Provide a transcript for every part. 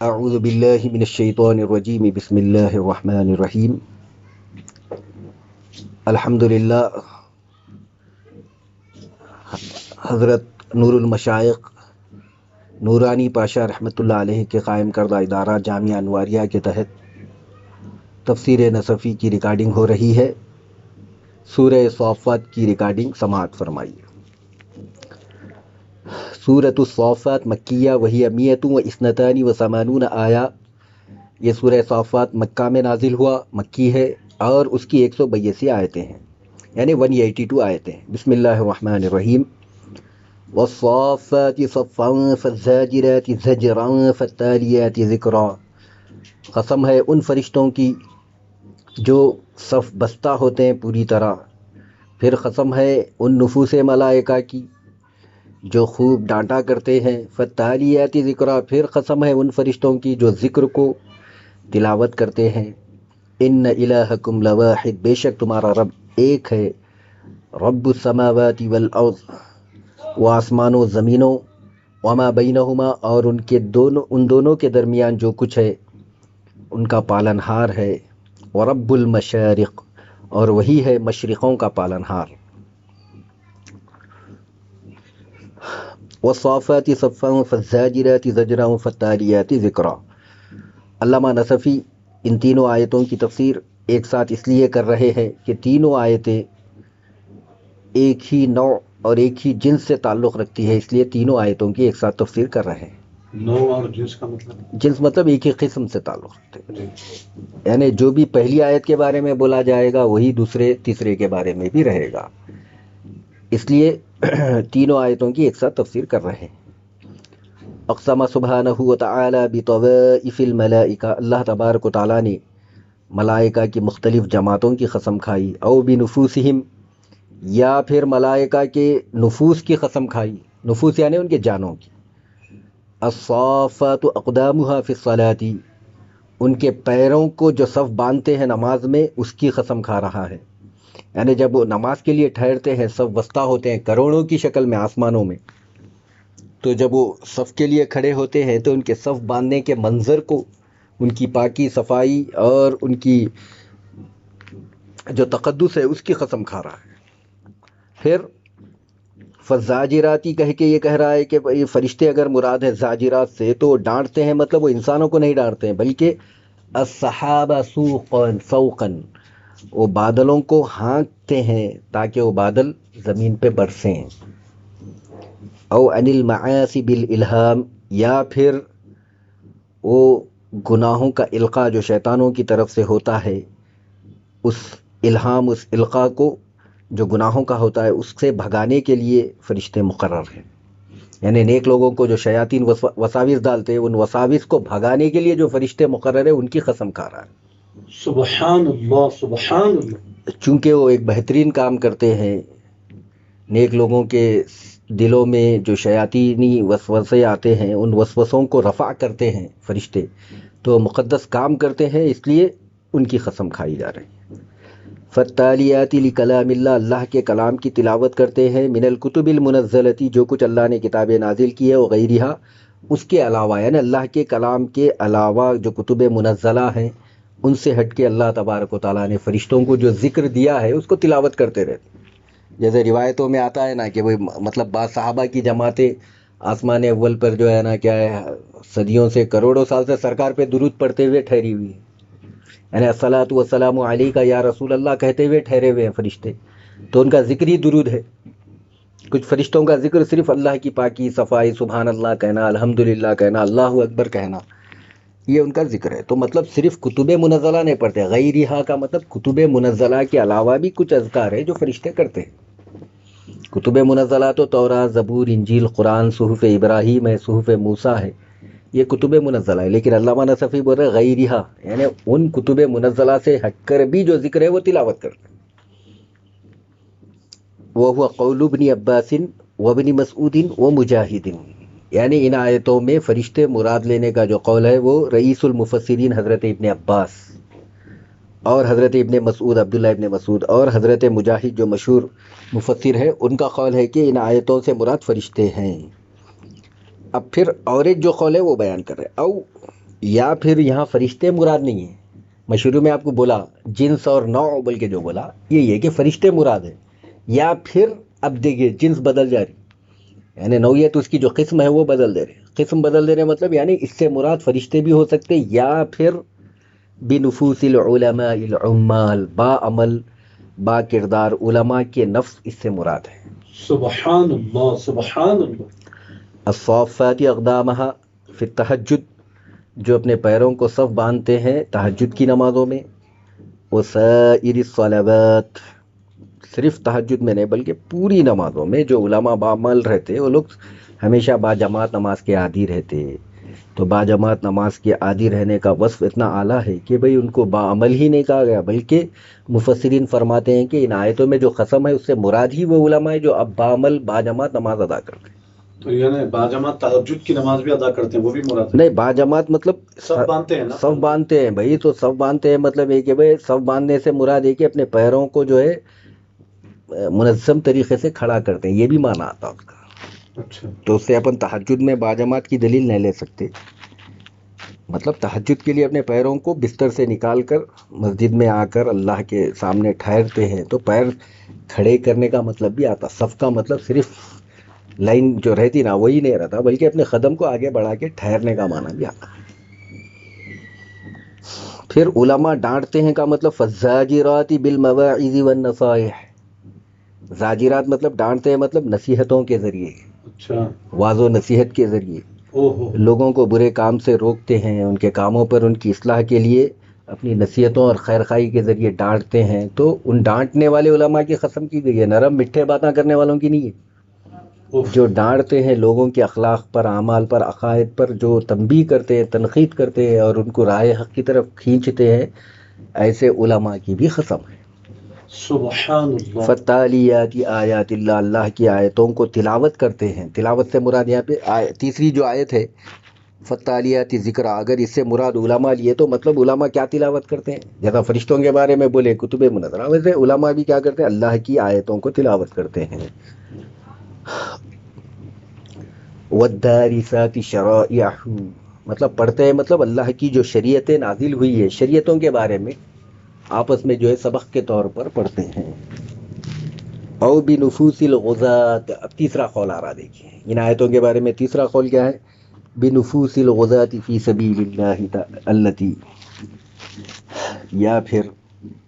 اعوذ باللہ من الشیطان الرجیم بسم اللہ الرحمن الرحیم الحمد للہ حضرت نور المشائخ نورانی پاشا رحمۃ اللہ علیہ کے قائم کردہ ادارہ جامعہ انواریہ کے تحت تفسیر نصفی کی ریکارڈنگ ہو رہی ہے۔ سورہ صافات کی ریکارڈنگ سماعت فرمائیے۔ سورۃ الصافات مکیہ وہی امیۃ و اثنتان و ثمانون آیا۔ یہ سورہ صافات مکہ میں نازل ہوا، مکی ہے اور اس کی 182 آیتیں ہیں، یعنی 182 آیتیں۔ بسم اللہ الرحمن الرحیم۔ والصافات صفا فالزاجرات زجرا فالتالیات ذکرا۔ قسم ہے ان فرشتوں کی جو صف بستہ ہوتے ہیں پوری طرح، پھر قسم ہے ان نفوس ملائکہ کی جو خوب ڈانٹا کرتے ہیں، فالتالیات ذکرا، پھر قسم ہے ان فرشتوں کی جو ذکر کو تلاوت کرتے ہیں۔ ان الہکم لواحد، بے شک تمہارا رب ایک ہے، رب السماوات والارض، وہ آسمانوں زمینوں، وما بینہما، اور ان دونوں کے درمیان جو کچھ ہے ان کا پالنہار ہے، ورب المشارق، اور وہی ہے مشرقوں کا پالنہار۔ والصافات صفا فالزاجرات زجرا فالتالیات ذکرا۔ علامہ نصفی ان تینوں آیتوں کی تفسیر ایک ساتھ اس لیے کر رہے ہیں کہ تینوں آیتیں ایک ہی نوع اور ایک ہی جنس سے تعلق رکھتی ہے، اس لیے تینوں آیتوں کی ایک ساتھ تفسیر کر رہے ہیں۔ نوع اور جنس کا مطلب؟ جنس مطلب ایک ہی قسم سے تعلق رکھتے ہیں، یعنی جو بھی پہلی آیت کے بارے میں بولا جائے گا وہی دوسرے تیسرے کے بارے میں بھی رہے گا، اس لیے تینوں آیتوں کی ایک ساتھ تفسیر کر رہے ہیں۔ اقسم سبحانہ وتعالی بطوائف الملائکہ، اللہ تبارک و تعالیٰ نے ملائکہ کی مختلف جماعتوں کی قسم کھائی، او بنفوسہم، یا پھر ملائکہ کے نفوس کی قسم کھائی، نفوس یعنی ان کے جانوں کی۔ الصافات اقدامها فی الصلاۃ، ان کے پیروں کو جو صف باندھتے ہیں نماز میں اس کی قسم کھا رہا ہے، یعنی جب وہ نماز کے لیے ٹھہرتے ہیں، صف وسطہ ہوتے ہیں کروڑوں کی شکل میں آسمانوں میں، تو جب وہ صف کے لیے کھڑے ہوتے ہیں تو ان کے صف باندھنے کے منظر کو، ان کی پاکی صفائی اور ان کی جو تقدس ہے اس کی قسم کھا رہا ہے۔ پھر فالزاجراتی کہہ کے یہ کہہ رہا ہے کہ یہ فرشتے اگر مراد ہے زاجرات سے تو ڈانٹتے ہیں، مطلب وہ انسانوں کو نہیں ڈانٹتے ہیں بلکہ السحاب سوقا سوقا، وہ بادلوں کو ہانکتے ہیں تاکہ وہ بادل زمین پہ برسیں۔ او عن المعاصی بالالہام، یا پھر وہ گناہوں کا القاء جو شیطانوں کی طرف سے ہوتا ہے، اس الہام، اس القاء کو جو گناہوں کا ہوتا ہے اس سے بھگانے کے لیے فرشتے مقرر ہیں، یعنی نیک لوگوں کو جو شیاطین وساوس ڈالتے ہیں ان وساوس کو بھگانے کے لیے جو فرشتے مقرر ہیں ان کی قسم کھا رہا ہے۔ سبحان اللہ، سبحان اللہ۔ چونکہ وہ ایک بہترین کام کرتے ہیں، نیک لوگوں کے دلوں میں جو شیاطینی وسوسے آتے ہیں ان وسوسوں کو رفع کرتے ہیں فرشتے، تو مقدس کام کرتے ہیں، اس لیے ان کی قسم کھائی جا رہی ہے۔ فالتالیات لکلام اللہ، اللہ کے کلام کی تلاوت کرتے ہیں، من الکتب المنزلتی، جو کچھ اللہ نے کتابیں نازل کی ہے، وغیرہ، اس کے علاوہ، یعنی اللہ کے کلام کے علاوہ جو کتب منزلہ ہیں ان سے ہٹ کے اللہ تبارک و تعالیٰ نے فرشتوں کو جو ذکر دیا ہے اس کو تلاوت کرتے رہتے ہیں۔ جیسے روایتوں میں آتا ہے نا کہ وہ مطلب بعض صحابہ کی جماعتیں آسمان اول پر جو ہے نا کیا ہے صدیوں سے کروڑوں سال سے سرکار پہ درود پڑھتے ہوئے ٹھہری ہوئی ہے، یعنی الصلاۃ والسلام علیکہ یا رسول اللہ کہتے ہوئے ٹھہرے ہوئے ہیں فرشتے، تو ان کا ذکری درود ہے۔ کچھ فرشتوں کا ذکر صرف اللہ کی پاکی صفائی، سبحان اللہ کہنا، الحمدللہ کہنا، اللہ اکبر کہنا، یہ ان کا ذکر ہے۔ تو مطلب صرف کتب منزلہ نہیں پڑھتے، غیرہا کا مطلب کتب منزلہ کے علاوہ بھی کچھ اذکار ہے جو فرشتے کرتے ہیں۔ کتب منزلہ تو تورات، زبور، انجیل، قرآن، صحف ابراہیم ہے، صحف موسیٰ ہے، یہ کتب منزلہ ہے، لیکن علامہ نصفی بول رہے غیرہا، یعنی ان کتب منزلہ سے ہٹ کر بھی جو ذکر ہے وہ تلاوت کرتے ہیں۔ وَهُوَ قَوْلُ ابن عباس وابن مسعود ومجاہد، یعنی ان آیتوں میں فرشتے مراد لینے کا جو قول ہے وہ رئیس المفسرین حضرت ابن عباس اور حضرت ابن مسعود، عبداللہ ابن مسعود، اور حضرت مجاہد جو مشہور مفسر ہے، ان کا قول ہے کہ ان آیتوں سے مراد فرشتے ہیں۔ اب پھر اور ایک جو قول ہے وہ بیان کر رہے، او یا پھر یہاں فرشتے مراد نہیں ہیں. میں شروع میں آپ کو بولا جنس اور نوع بول کے جو بولا یہی ہے کہ فرشتے مراد ہیں. یا پھر اب دیکھیے جنس بدل جا رہی، یعنی نوعیت اس کی جو قسم ہے وہ بدل دے رہے. قسم بدل دے رہے مطلب یعنی اس سے مراد فرشتے بھی ہو سکتے، یا پھر بنفوس العلماء العمال، با عمل با کردار علماء کے نفس اس سے مراد ہے. سبحان اللہ سبحان اللہ. الصافات اقدامها فی التہجد، جو اپنے پیروں کو صف باندھتے ہیں تہجد کی نمازوں میں. وسائر الصلوات، صرف تہجد میں نہیں بلکہ پوری نمازوں میں جو علماء بعمل رہتے وہ لوگ ہمیشہ با جماعت نماز کے عادی رہتے. تو با جماعت نماز کے عادی رہنے کا وصف اتنا اعلیٰ ہے کہ بھئی ان کو با عمل ہی نہیں کہا گیا، بلکہ مفسرین فرماتے ہیں کہ ان آیتوں میں جو قسم ہے اس سے مراد ہی وہ علماء ہے جو اب با عمل با جماعت نماز ادا کرتے ہیں. تو یعنی باجماعت تہجد کی نماز بھی ادا کرتے ہیں، وہ بھی مراد ہے؟ نہیں، با جماعت مطلب سب باندھتے ہیں نا؟ سب باندھتے ہیں بھائی. تو سب باندھتے ہیں مطلب یہ کہ بھائی سب باندھنے سے مراد ہے کہ اپنے پیروں کو جو ہے منظم طریقے سے کھڑا کرتے ہیں، یہ بھی معنی آتا اس کا. اچھا. تو اس سے اپن تہجد میں باجماعت کی دلیل نہیں لے سکتے. مطلب تہجد کے لیے اپنے پیروں کو بستر سے نکال کر مسجد میں آ کر اللہ کے سامنے ٹھہرتے ہیں. تو پیر کھڑے کرنے کا مطلب بھی آتا. صف کا مطلب صرف لائن جو رہتی نا وہی نہیں رہتا، بلکہ اپنے قدم کو آگے بڑھا کے ٹھہرنے کا معنی بھی آتا. پھر علماء ڈانٹتے ہیں کا مطلب فالزاجرات بالمواعظ والنصائح. زاجرات مطلب ڈانٹتے ہیں مطلب نصیحتوں کے ذریعے، اچھا. واعظ و نصیحت کے ذریعے اوہو. لوگوں کو برے کام سے روکتے ہیں، ان کے کاموں پر ان کی اصلاح کے لیے اپنی نصیحتوں اور خیرخواہی کے ذریعے ڈانٹتے ہیں. تو ان ڈانٹنے والے علماء کی قسم کی گئی ہے، نرم میٹھے باتیں کرنے والوں کی نہیں ہے. جو ڈانٹتے ہیں لوگوں کے اخلاق پر، اعمال پر، عقائد پر، جو تنبیہ کرتے ہیں، تنقید کرتے ہیں اور ان کو راہ حق کی طرف کھینچتے ہیں، ایسے علماء کی بھی قسم ہے. سبحان اللہ. فالتالیات آیات اللہ، اللہ کی آیتوں کو تلاوت کرتے ہیں. تلاوت سے مراد یہاں پہ تیسری جو آیت ہے فالتالیات ذکر، اگر اس سے مراد علماء لیے تو مطلب علماء کیا تلاوت کرتے ہیں؟ جیسا فرشتوں کے بارے میں بولے کتب منزلہ، ویسے علماء بھی کیا کرتے ہیں؟ اللہ کی آیتوں کو تلاوت کرتے ہیں. والدارسات شرائع، مطلب پڑھتے ہیں مطلب اللہ کی جو شریعتیں نازل ہوئی ہے شریعتوں کے بارے میں آپس میں جو ہے سبق کے طور پر پڑھتے ہیں. او بنفوس الغزات، اب تیسرا قول آ رہا دیکھیے ان آیتوں کے بارے میں. تیسرا قول کیا ہے؟ بنفوس الغزات فی سبیل اللہ التی، یا پھر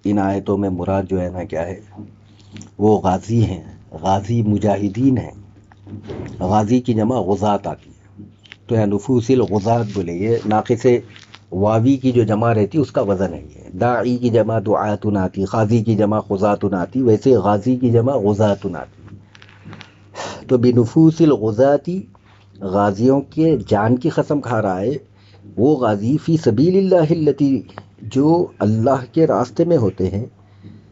ان آیتوں میں مراد جو ہے نا کیا ہے، وہ غازی ہیں، غازی مجاہدین ہیں. غازی کی جمع غزات آتی ہے، تو یہاں نفوس الغزات بولے، یہ ناقص واوی کی جو جمع رہتی اس کا وزن ہے. یہ داعی کی جمع دعاتن آتی، غازی کی جمع غزاتن آتی، ویسے غازی کی جمع غزاتن آتی. تو بنفوس الغزاتی، غازیوں کے جان کی قسم کھا رہا ہے. وہ غازی فی سبیل اللہ التی، جو اللہ کے راستے میں ہوتے ہیں،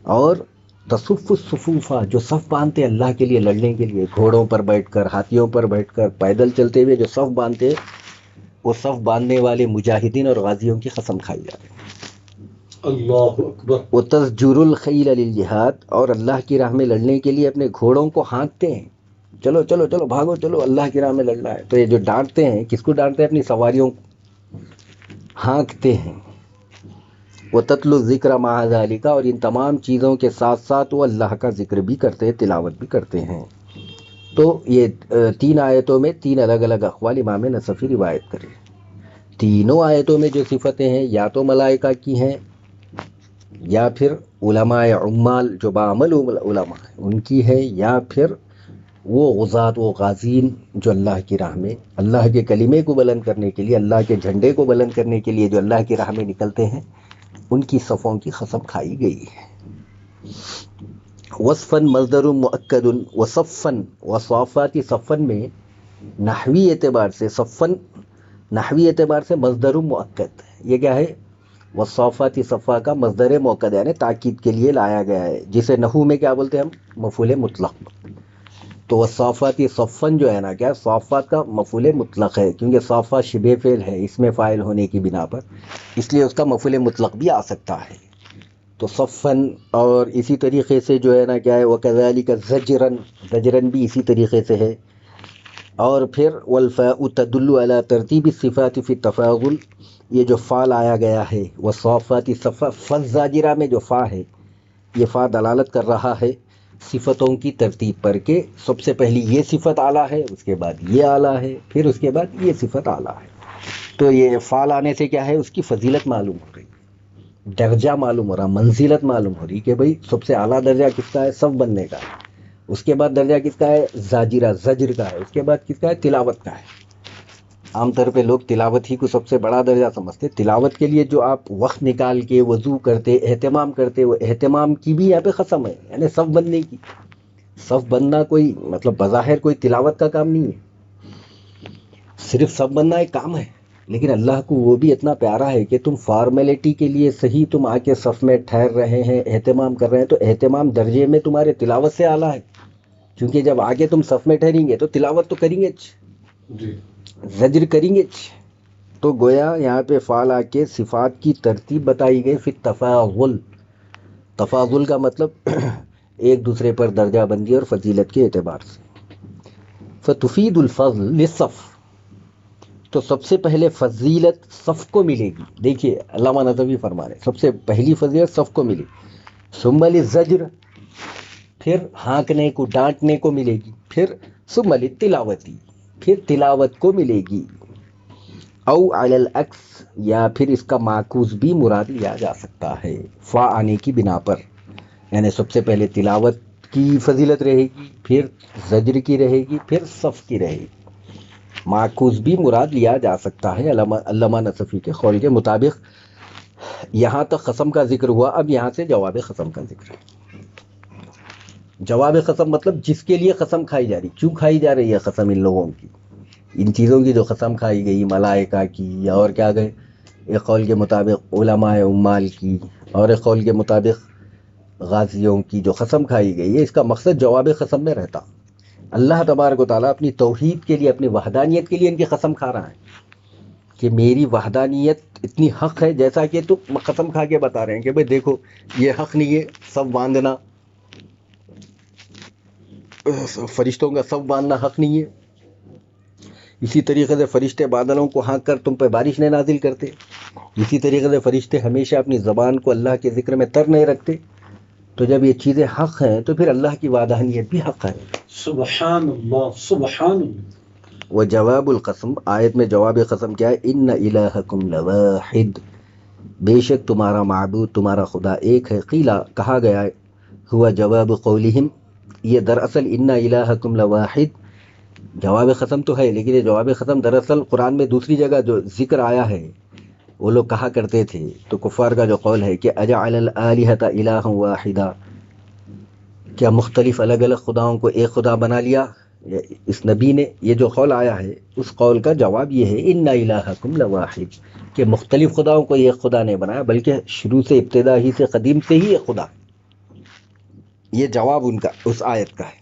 اور تصف الصفوفہ، جو صف باندھتے ہیں اللہ کے لیے لڑنے کے لیے، گھوڑوں پر بیٹھ کر، ہاتھیوں پر بیٹھ کر، پیدل چلتے ہوئے جو صف باندھتے ہیں، وہ صف باندھنے والے مجاہدین اور غازیوں کی قسم کھائی جا رہی ہے. اللہ اکبر. وتزجر الخیل للجہاد، اور اللہ کی راہ میں لڑنے کے لیے اپنے گھوڑوں کو ہانکتے ہیں، چلو چلو چلو بھاگو چلو اللہ کی راہ میں لڑنا ہے. تو یہ جو ڈانٹتے ہیں کس کو ڈانٹتے ہیں؟ اپنی سواریوں کو ہانکتے ہیں. وتتلو الذکر مع ذلک، اور ان تمام چیزوں کے ساتھ ساتھ وہ اللہ کا ذکر بھی کرتے ہیں، تلاوت بھی کرتے ہیں. تو یہ تین آیتوں میں تین الگ الگ اقوال امام نصفی روایت کرے. تینوں آیتوں میں جو صفتیں ہیں یا تو ملائکہ کی ہیں، یا پھر علماء عمال جو بعمل علماء ہیں ان کی ہے، یا پھر وہ غزات، وہ غازین جو اللہ کی راہ میں اللہ کے کلمے کو بلند کرنے کے لیے، اللہ کے جھنڈے کو بلند کرنے کے لیے جو اللہ کی راہ میں نکلتے ہیں، ان کی صفوں کی قسم کھائی گئی ہے. وصفاً مصدر مؤکد وصفاً وصافات، صفن میں نحوی اعتبار سے صفن، نحوی اعتبار سے مصدر مؤکد، یہ کیا ہے؟ وصافات صفا کا مصدر مؤکد یعنی تاکید کے لیے لایا گیا ہے، جسے نحو میں کیا بولتے ہیں ہم؟ مفعول مطلق. تو وصافات صفن جو ہے نا کیا، صافات کا مفعول مطلق ہے، کیونکہ صافہ شبہ فعل ہے اس میں فاعل ہونے کی بنا پر، اس لیے اس کا مفعول مطلق بھی آ سکتا ہے. تو صفن، اور اسی طریقے سے جو ہے نا کیا ہے وکذالک زجرن، زجرن بھی اسی طریقے سے ہے. اور پھر والفاء تدل علی ترتیب الصفات فی التفاضل، یہ جو فال آیا گیا ہے والصافات صفا، فالزاجرہ میں جو فا ہے، یہ فا دلالت کر رہا ہے صفتوں کی ترتیب پر، کہ سب سے پہلی یہ صفت اعلیٰ ہے، اس کے بعد یہ اعلیٰ ہے، پھر اس کے بعد یہ صفت اعلیٰ ہے. تو یہ فال آنے سے کیا ہے، اس کی فضیلت معلوم ہو رہی، درجہ معلوم ہو رہا، منزلت معلوم ہو رہی کہ بھئی سب سے اعلیٰ درجہ کس کا ہے، صف بننے کا ہے. اس کے بعد درجہ کس کا ہے، زاجرہ زجر کا ہے. اس کے بعد کس کا ہے، تلاوت کا ہے. عام طور پہ لوگ تلاوت ہی کو سب سے بڑا درجہ سمجھتے. تلاوت کے لیے جو آپ وقت نکال کے وضو کرتے، اہتمام کرتے، وہ اہتمام کی بھی یہاں پہ قسم ہے، یعنی صف بننے کی. صف بننا کوئی مطلب بظاہر کوئی تلاوت کا کام نہیں ہے، صرف صف بننا ایک کام ہے، لیکن اللہ کو وہ بھی اتنا پیارا ہے کہ تم فارمیلٹی کے لیے صحیح تم آ کے صف میں ٹھہر رہے ہیں، اہتمام کر رہے ہیں، تو اہتمام درجے میں تمہارے تلاوت سے اعلیٰ ہے. کیونکہ جب آگے تم صف میں ٹھہریں گے تو تلاوت تو کریں گے، جی زجر کریں گے. تو گویا یہاں پہ فعل آ کے صفات کی ترتیب بتائی گئی. پھر تفاضل، تفاضل کا مطلب ایک دوسرے پر درجہ بندی اور فضیلت کے اعتبار سے. فتفید الفضل للصف، تو سب سے پہلے فضیلت صف کو ملے گی. دیکھیے علامہ نظوی فرما رہے ہیں سب سے پہلی فضیلت صف کو ملی. ثم للزجر، پھر ہانکنے کو ڈانٹنے کو ملے گی. پھر ثم للتلاوتی، پھر تلاوت کو ملے گی. او علی العکس، یا پھر اس کا معکوس بھی مراد لیا جا سکتا ہے فا آنے کی بنا پر. یعنی سب سے پہلے تلاوت کی فضیلت رہے گی، پھر زجر کی رہے گی، پھر صف کی رہے گی. معکوس بھی مراد لیا جا سکتا ہے علامہ نصفی کے قول کے مطابق. یہاں تک قسم کا ذکر ہوا، اب یہاں سے جواب قسم کا ذکر ہے. جواب قسم مطلب جس کے لیے قسم کھائی جا رہی، کیوں کھائی جا رہی ہے قسم ان لوگوں کی، ان چیزوں کی جو قسم کھائی گئی، ملائکہ کی، یا اور کیا گئے، ایک قول کے مطابق علماء عمال کی، اور ایک قول کے مطابق غازیوں کی جو قسم کھائی گئی ہے، اس کا مقصد جواب قسم میں رہتا. اللہ تبارک و تعالیٰ اپنی توحید کے لیے، اپنی وحدانیت کے لیے ان کی قسم کھا رہا ہے کہ میری وحدانیت اتنی حق ہے، جیسا کہ تم قسم کھا کے بتا رہے ہیں کہ بھئی دیکھو یہ حق نہیں ہے سب باندھنا، فرشتوں کا سب باندھنا حق نہیں ہے. اسی طریقے سے فرشتے بادلوں کو ہانک کر تم پہ بارش نہیں نازل کرتے. اسی طریقے سے فرشتے ہمیشہ اپنی زبان کو اللہ کے ذکر میں تر نہیں رکھتے. تو جب یہ چیزیں حق ہیں تو پھر اللہ کی وحدانیت بھی حق ہے. سبحان اللہ سبحان اللہ. وہ جواب القسم، آیت میں جواب قسم کیا ہے، ان الہکم لواحد، بے شک تمہارا معبود، تمہارا خدا ایک ہے. قیلا، کہا گیا ہے، ہوا جواب قولہم، یہ دراصل ان الہکم لواحد جواب قسم تو ہے، لیکن یہ جواب قسم دراصل قرآن میں دوسری جگہ جو ذکر آیا ہے، وہ لوگ کہا کرتے تھے. تو کفار کا جو قول ہے کہ اجعل الآلہۃ الہا واحدا، کیا مختلف الگ الگ خداؤں کو ایک خدا بنا لیا اس نبی نے، یہ جو قول آیا ہے اس قول کا جواب یہ ہے ان الہکم لواحد، کہ مختلف خداؤں کو ایک خدا نہیں بنایا، بلکہ شروع سے، ابتدا ہی سے، قدیم سے ہی ایک خدا. یہ جواب ان کا اس آیت کا ہے.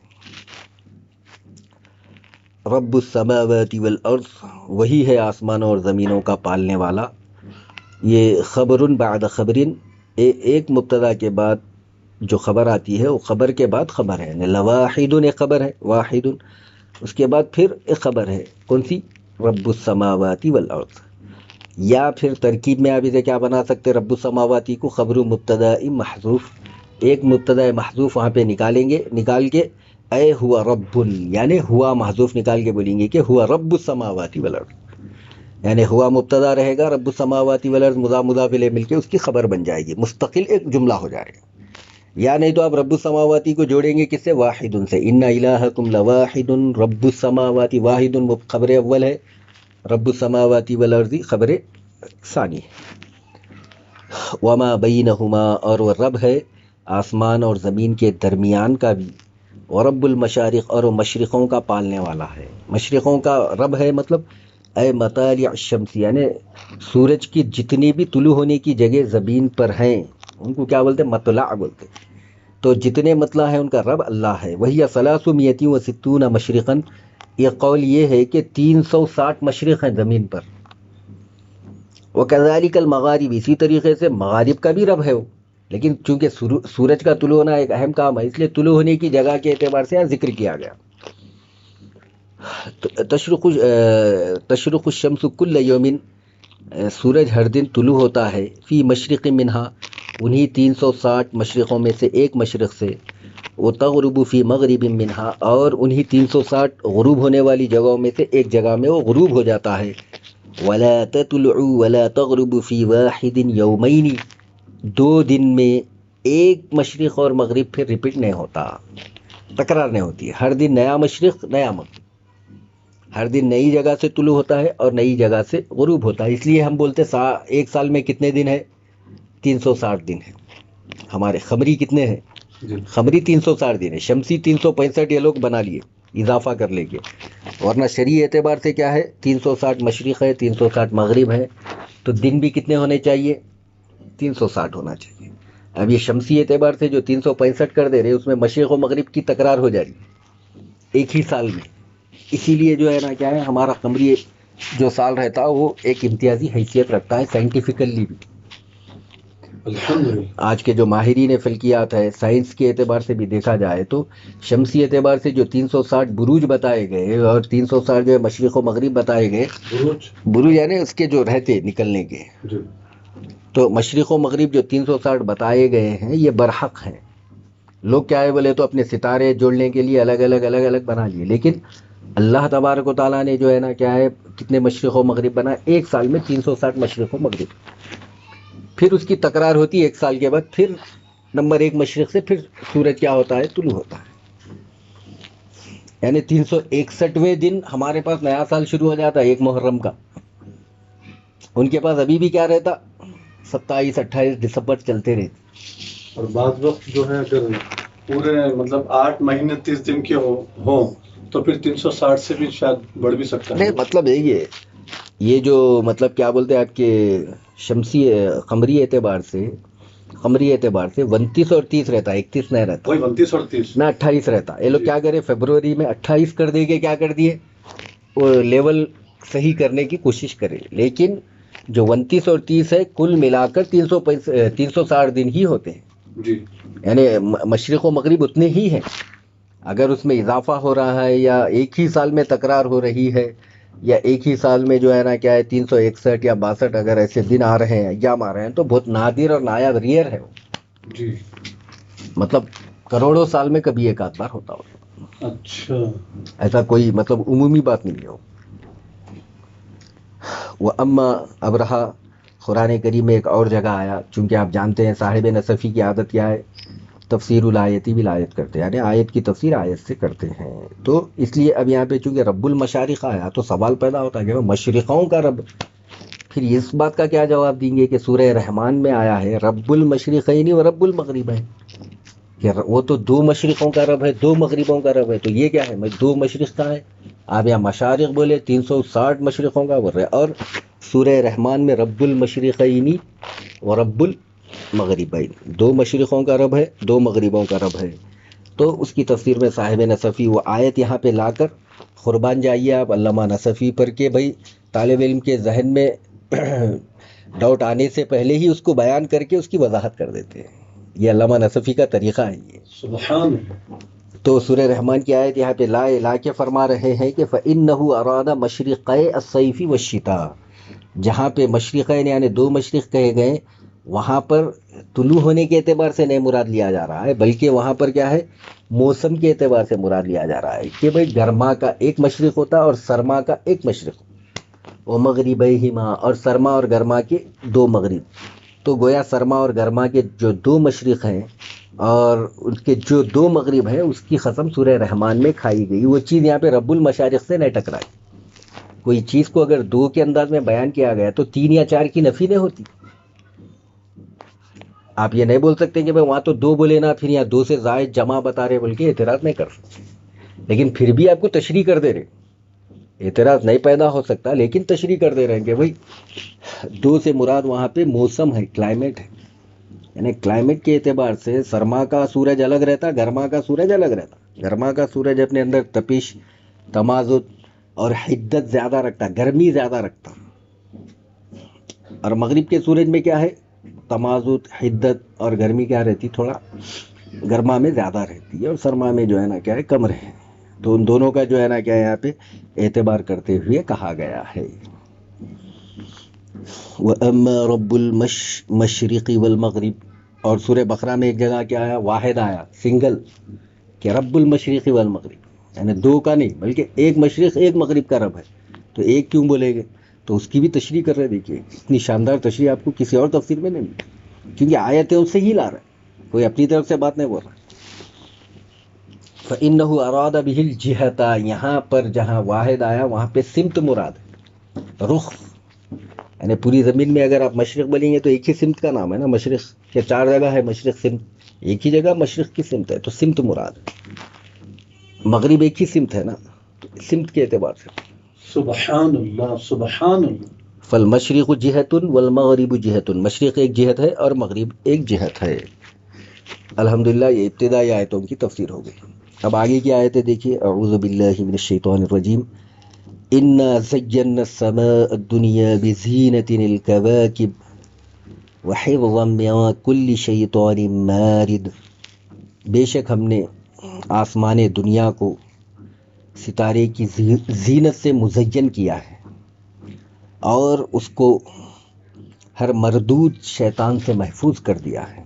رب السماوات والارض، وہی ہے آسمانوں اور زمینوں کا پالنے والا. یہ خبر بعد خبر، ایک مبتدا کے بعد جو خبر آتی ہے وہ خبر کے بعد خبر ہے. لواحد ایک خبر ہے، واحد اس کے بعد پھر ایک خبر ہے. کون سی؟ رب السماوات والارض. یا پھر ترکیب میں آپ اسے کیا بنا سکتے، رب السماواتی کو خبر مبتدا محذوف، ایک مبتدا محذوف وہاں پہ نکالیں گے، نکال کے اے ہوا رب، یعنی ہوا محذوف نکال کے بولیں گے کہ ہوا رب السماوات والارض، یعنی ہوا مبتدا رہے گا، رب السماوات والارض مضاف مضاف الیہ مل کے اس کی خبر بن جائے گی، مستقل ایک جملہ ہو جائے گا. یا نہیں تو آپ رب السماواتی کو جوڑیں گے کس سے، واحد سے. ان الہکم لواحد رب السماوات، واحد خبر اول ہے، رب السماوات والارض خبر ثانی ہے. وما بینہما، اور وہ رب ہے آسمان اور زمین کے درمیان کا بھی. ورب المشارق، اور وہ مشرقوں کا پالنے والا ہے. مشرقوں کا رب ہے مطلب اے مطالع الشمس، یعنی سورج کی جتنی بھی طلوع ہونے کی جگہ زمین پر ہیں ان کو کیا بولتے ہیں، مطلع بولتے. تو جتنے مطلع ہیں ان کا رب اللہ ہے. وہی 360 مشرقاً، یہ قول یہ ہے کہ 360 مشرق ہیں زمین پر. وکذالک المغارب، اسی طریقے سے مغارب کا بھی رب ہے وہ، لیکن چونکہ سورج کا طلوع ہونا ایک اہم کام ہے، اس لیے طلوع ہونے کی جگہ کے اعتبار سے یہاں ذکر کیا گیا. تشرق الشمس کل یوم، سورج ہر دن طلوع ہوتا ہے، فی مشرق منہا، انہی 360 مشرقوں میں سے ایک مشرق سے، وہ تغرب فی مغرب منہا، اور انہی 360 غروب ہونے والی جگہوں میں سے ایک جگہ میں وہ غروب ہو جاتا ہے، ولا تطلع ولا تغرب فی واحد یومین، 2 دن میں ایک مشرق اور مغرب پھر ریپیٹ نہیں ہوتا، تکرار نہیں ہوتی ہے، ہر دن نیا مشرق نیا مغرب، ہر دن نئی جگہ سے طلوع ہوتا ہے اور نئی جگہ سے غروب ہوتا ہے. اس لیے ہم بولتے ایک سال میں کتنے دن ہے؟ 360 دن ہے. ہمارے خمری کتنے ہیں؟ جی خمری 360 دن ہے، شمسی 365 یہ لوگ بنا لیے اضافہ کر لے کے، ورنہ شرعی اعتبار سے کیا ہے؟ 360 مشرق ہے، 360 مغرب ہے، تو دن بھی کتنے ہونے چاہیے؟ 360 ہونا چاہیے. اب یہ شمسی اعتبار سے جو 365 کر دے رہے اس میں مشرق و مغرب کی تکرار ہو جا رہی ہے ایک ہی سال میں. اسی لیے جو ہے نا کیا ہے، ہمارا قمری جو سال رہتا ہے وہ ایک امتیازی حیثیت رکھتا ہے سائنٹیفیکلی بھی. الحمدللہ. آج کے جو ماہرین فلکیات ہے، سائنس کے اعتبار سے بھی دیکھا جائے تو شمسی اعتبار سے جو 360 بروج بتائے گئے اور 360 جو ہے مشرق و مغرب بتائے گئے، بروج یعنی اس کے جو رہتے نکلنے کے، جی تو مشرق و مغرب جو 360 بتائے گئے ہیں یہ برحق ہیں. لوگ کیا ہے بولے تو اپنے ستارے جوڑنے کے لیے الگ الگ بنا لیے، لیکن اللہ تبارک و تعالیٰ نے جو ہے نا کیا ہے کتنے مشرق و مغرب بنا؟ ایک سال میں 360 مشرق و مغرب. پھر اس کی تکرار ہوتی ہے ایک سال کے بعد، پھر نمبر 1 مشرق سے پھر سورج کیا ہوتا ہے؟ طلوع ہوتا ہے. یعنی 361ویں دن ہمارے پاس نیا سال شروع ہو جاتا ہے 1 محرم کا. ان کے پاس ابھی بھی کیا رہتا؟ 27-28 دسمبر چلتے رہتے. اور بعض وقت جو ہے اگر پورے مطلب 8 مہینے 30 دن کے ہوں تو پھر 360 سے بھی شاید بڑھ بھی سکتا ہے. نہیں مطلب یہ جو مطلب کیا بولتے ہیں آپ کے شمسی قمری اعتبار سے 29 اور 30 رہتا ہے، 31 نہیں رہتا، وہی 29 اور 30 نہ 28 رہتا. یہ لوگ کیا کرے فیبروری میں 28 کر دے کے کیا کر دیے، وہ لیول صحیح کرنے کی کوشش کرے. لیکن جو 29 اور 30 ہے کل ملا کر 360 دن ہی ہوتے ہیں. جی یعنی مشرق و مغرب اتنے ہی ہیں. اگر اس میں اضافہ ہو رہا ہے یا ایک ہی سال میں تکرار ہو رہی ہے یا ایک ہی سال میں جو ہے نا کیا ہے 361 یا 62 اگر ایسے دن آ رہے ہیں ایام آ رہے ہیں تو بہت نادر اور نایاب ریئر ہے وہ. جی مطلب کروڑوں سال میں کبھی ایک آدھ بار ہوتا ہوگا. اچھا ایسا کوئی مطلب عمومی بات نہیں ہے. وہ اما اب رہا قرآن کریم میں ایک اور جگہ آیا، چونکہ آپ جانتے ہیں صاحب نصفی کی عادت کیا ہے؟ تفسیر الآیتی بھی آیت کرتے ہیں، یعنی آیت کی تفسیر آیت سے کرتے ہیں. تو اس لیے اب یہاں پہ چونکہ رب المشارق آیا تو سوال پیدا ہوتا ہے کہ مشرقوں کا رب، پھر اس بات کا کیا جواب دیں گے کہ سورہ رحمان میں آیا ہے رب المشرقین و رب المغربین، کہ وہ تو 2 مشرقوں کا رب ہے 2 مغربوں کا رب ہے. تو یہ کیا ہے 2 مشرق کا ہے، آپ یہاں مشارق بولے 360 مشرقوں کا بول رہے، اور سورہ رحمان میں رب المشرقین و رب المغربین، 2 مشرقوں کا رب ہے 2 مغربوں کا رب ہے. تو اس کی تفسیر میں صاحب نصفی وہ آیت یہاں پہ لا کر قربان جائیے آپ علامہ نصفی پر، کہ بھائی طالب علم کے ذہن میں ڈاؤٹ آنے سے پہلے ہی اس کو بیان کر کے اس کی وضاحت کر دیتے ہیں. یہ علامہ نصفی کا طریقہ ہے یہ. سبحان. تو سورہ رحمان کی آیت یہاں پہ لا کے فرما رہے ہیں کہ فَإِنَّهُ أَرَادَ مَشْرِقَيْ الصَّيْفِ وَالشِّتَاءِ، جہاں پہ مشرقین یعنی 2 مشرق کہے گئے وہاں پر طلوع ہونے کے اعتبار سے نہیں مراد لیا جا رہا ہے، بلکہ وہاں پر کیا ہے موسم کے اعتبار سے مراد لیا جا رہا ہے کہ بھائی گرما کا ایک مشرق ہوتا اور سرما کا ایک مشرق، وہ مغربیہما، اور سرما اور گرما کے 2 مغرب. تو گویا سرما اور گرما کے جو 2 مشرق ہیں اور ان کے جو 2 مغرب ہیں اس کی قسم سورہ رحمان میں کھائی گئی. وہ چیز یہاں پہ رب المشارق سے نہیں ٹکرائی. کوئی چیز کو اگر 2 کے انداز میں بیان کیا گیا تو 3 یا 4 کی نفی نہیں ہوتی. آپ یہ نہیں بول سکتے کہ بھائی وہاں تو 2 بولے نا، پھر یہاں 2 سے زائد جمع بتا رہے بول کے اعتراض نہیں کر سکتے. لیکن پھر بھی آپ کو تشریح کر دے رہے، اعتراض نہیں پیدا ہو سکتا لیکن تشریح کر دے رہے ہیں کہ بھائی 2 سے مراد وہاں پہ موسم ہے، کلائمیٹ ہے. یعنی کلائمیٹ کے اعتبار سے سرما کا سورج الگ رہتا، گرما کا سورج الگ رہتا. گرما کا سورج اپنے اندر تپش، تمازت اور حدت زیادہ رکھتا، گرمی زیادہ رکھتا. اور مغرب کے سورج میں کیا ہے تمازت، حدت اور گرمی کیا رہتی، تھوڑا گرما میں زیادہ رہتی ہے اور سرما میں جو ہے نا کیا ہے کم رہے. تو ان دونوں کا جو ہے نا کیا یہاں پہ اعتبار کرتے ہوئے کہا گیا ہے. وَأَمَّا رَبُّ الْمَشْرِقِ وَالْمَغْرِبِ، اور سورہ بقرہ میں ایک جگہ کیا آیا، واحد آیا، سنگل، کہ رب المشرق والمغرب، یعنی دو کا نہیں بلکہ ایک مشرق ایک مغرب کا رب ہے. تو ایک کیوں بولے گے؟ تو اس کی بھی تشریح کر رہے. دیکھیے اتنی شاندار تشریح آپ کو کسی اور تفسیر میں نہیں ملتی، کیونکہ آیتیں اس سے ہی لا رہا ہے، کوئی اپنی طرف سے بات نہیں بول رہا. فَإِنَّهُ أَرَادَ بِهِ الْجِهَةَ، یہاں پر جہاں واحد آیا وہاں پہ سمت مراد ہے، رخ. یعنی پوری زمین میں اگر آپ مشرق بولیں گے تو ایک ہی سمت کا نام ہے نا. مشرق کے 4 جگہ ہے، مشرق سمت ایک ہی جگہ مشرق کی سمت ہے، تو سمت مراد ہے. مغرب ایک ہی سمت ہے نا، تو سمت کے اعتبار سے. سبحان اللہ سبحان اللہ. فالمشرق جہت والمغرب جہت، مشرق ایک جہت ہے اور مغرب ایک جہت ہے. الحمدللہ یہ ابتدائی آیتوں کی تفسیر ہو گئی. اب آگے کی آیتیں دیکھیے. اعوذ باللہ من الشیطان الرجیم. انا زینا السماء الدنیا بزینۃ الکواکب وحفظا من کل شیطان مارد، بے شک ہم نے آسمان دنیا کو ستارے کی زینت سے مزین کیا ہے اور اس کو ہر مردود شیطان سے محفوظ کر دیا ہے.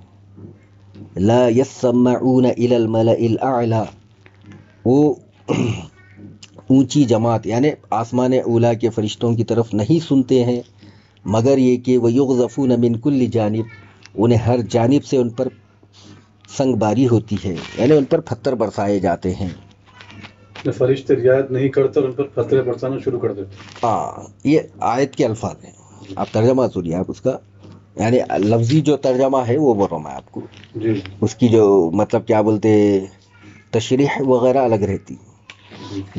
لا یسمعون الی الملأ الاعلی، وہ اونچی جماعت یعنی آسمان اولا کے فرشتوں کی طرف نہیں سنتے ہیں مگر یہ کہ وَيُغْذَفُونَ مِن كُلِّ جانب، انہیں ہر جانب سے ان پر سنگ باری ہوتی ہے، یعنی ان پر پتھر برسائے جاتے ہیں. فرشتے رعایت نہیں کرتے اور ان پر پتھریں برسانا شروع کر دیتے. یہ آیت کے الفاظ ہیں، آپ ترجمہ سنیے آپ اس کا، یعنی لفظی جو ترجمہ ہے وہ بول رہا ہوں میں آپ کو. جی اس کی جو مطلب کیا بولتے تشریح وغیرہ الگ رہتی.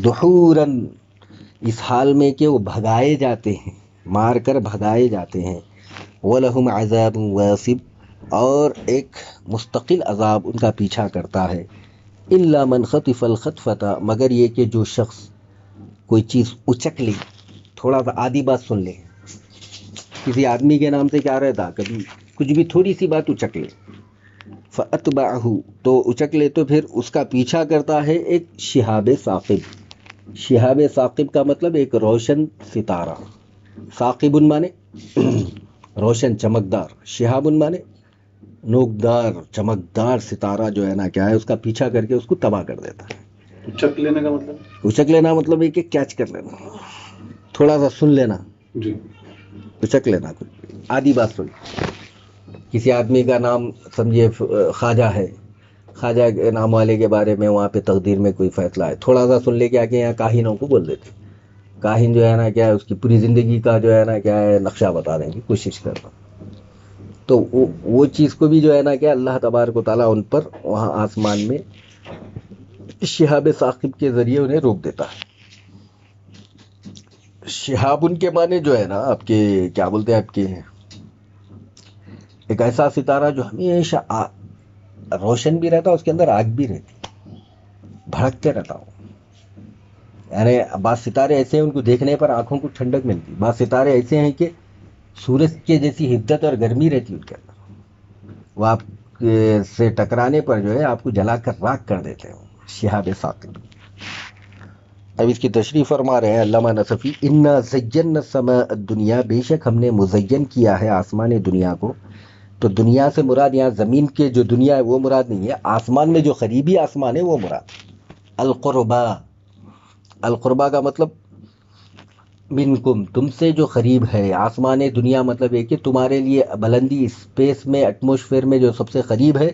دحوراً، اس حال میں کہ وہ بھگائے جاتے ہیں، مار کر بھگائے جاتے ہیں. وَلَهُمْ عَذَابٌ وَاصِبٌ، اور ایک مستقل عذاب ان کا پیچھا کرتا ہے. إِلَّا مَنْ خَطِفَ الْخَطْفَةَ، مگر یہ کہ جو شخص کوئی چیز اچک لے، تھوڑا سا آدھی بات سن لے. کسی آدمی کے نام سے کیا رہتا، کبھی کچھ بھی تھوڑی سی بات اچک لے. فَأَتْبَعَهُ، تو اچک لے تو پھر اس کا پیچھا کرتا ہے ایک شہاب ثاقب. شہاب ثاقب کا مطلب ایک روشن ستارہ. ثاقب مانے روشن چمکدار، شہاب مانے نوکدار چمکدار ستارہ جو ہے نا کیا ہے اس کا پیچھا کر کے اس کو تباہ کر دیتا ہے. اچک لینے کا مطلب، اچک لینا مطلب ہے کہ کیچ کر لینا، تھوڑا سا سن لینا. جی اچک لینا، کچھ آدھی بات سن. کسی آدمی کا نام سمجھے خواجہ ہے، خواجہ کے نام والے کے بارے میں وہاں پہ تقدیر میں کوئی فیصلہ ہے، تھوڑا سا سن لے کے آگے یہاں کاہنوں کو بول دیتے. کاہن جو ہے نا کیا ہے اس کی پوری زندگی کا جو ہے نا کیا ہے نقشہ بتا دیں گے، کوشش کرنا. تو وہ چیز کو بھی جو ہے نا کہ اللہ تبارک و تعالیٰ ان پر وہاں آسمان میں شہاب ثاقب کے ذریعے انہیں روک دیتا ہے. شہاب ان کے معنی جو ہے نا آپ کے کیا بولتے ہیں، آپ کے ایک ایسا ستارہ جو ہمیشہ روشن بھی رہتا، اس کے اندر آگ بھی رہتی، بھڑکتے رہتا ہوں. یعنی بعض ستارے ایسے ہیں ان کو دیکھنے پر آنکھوں کو ٹھنڈک ملتی، بعض ستارے ایسے ہیں کہ سورج کے جیسی حدت اور گرمی رہتی ان کے اندر، وہ آپ سے ٹکرانے پر جو ہے آپ کو جلا کر راکھ کر دیتے ہیں. شہاب ثاقب. اب اس کی تشریح فرما رہے ہیں علامہ نصفی. انا زینا السماء الدنیا، بے شک ہم نے مزین کیا ہے آسمان دنیا کو. تو دنیا سے مراد یہاں زمین کے جو دنیا ہے وہ مراد نہیں ہے، آسمان میں جو قریبی آسمان ہے وہ مراد. القربا، القربا کا مطلب منکم، تم سے جو قریب ہے. آسمان دنیا مطلب ہے کہ تمہارے لیے بلندی اسپیس میں ایٹموسفیئر میں جو سب سے قریب ہے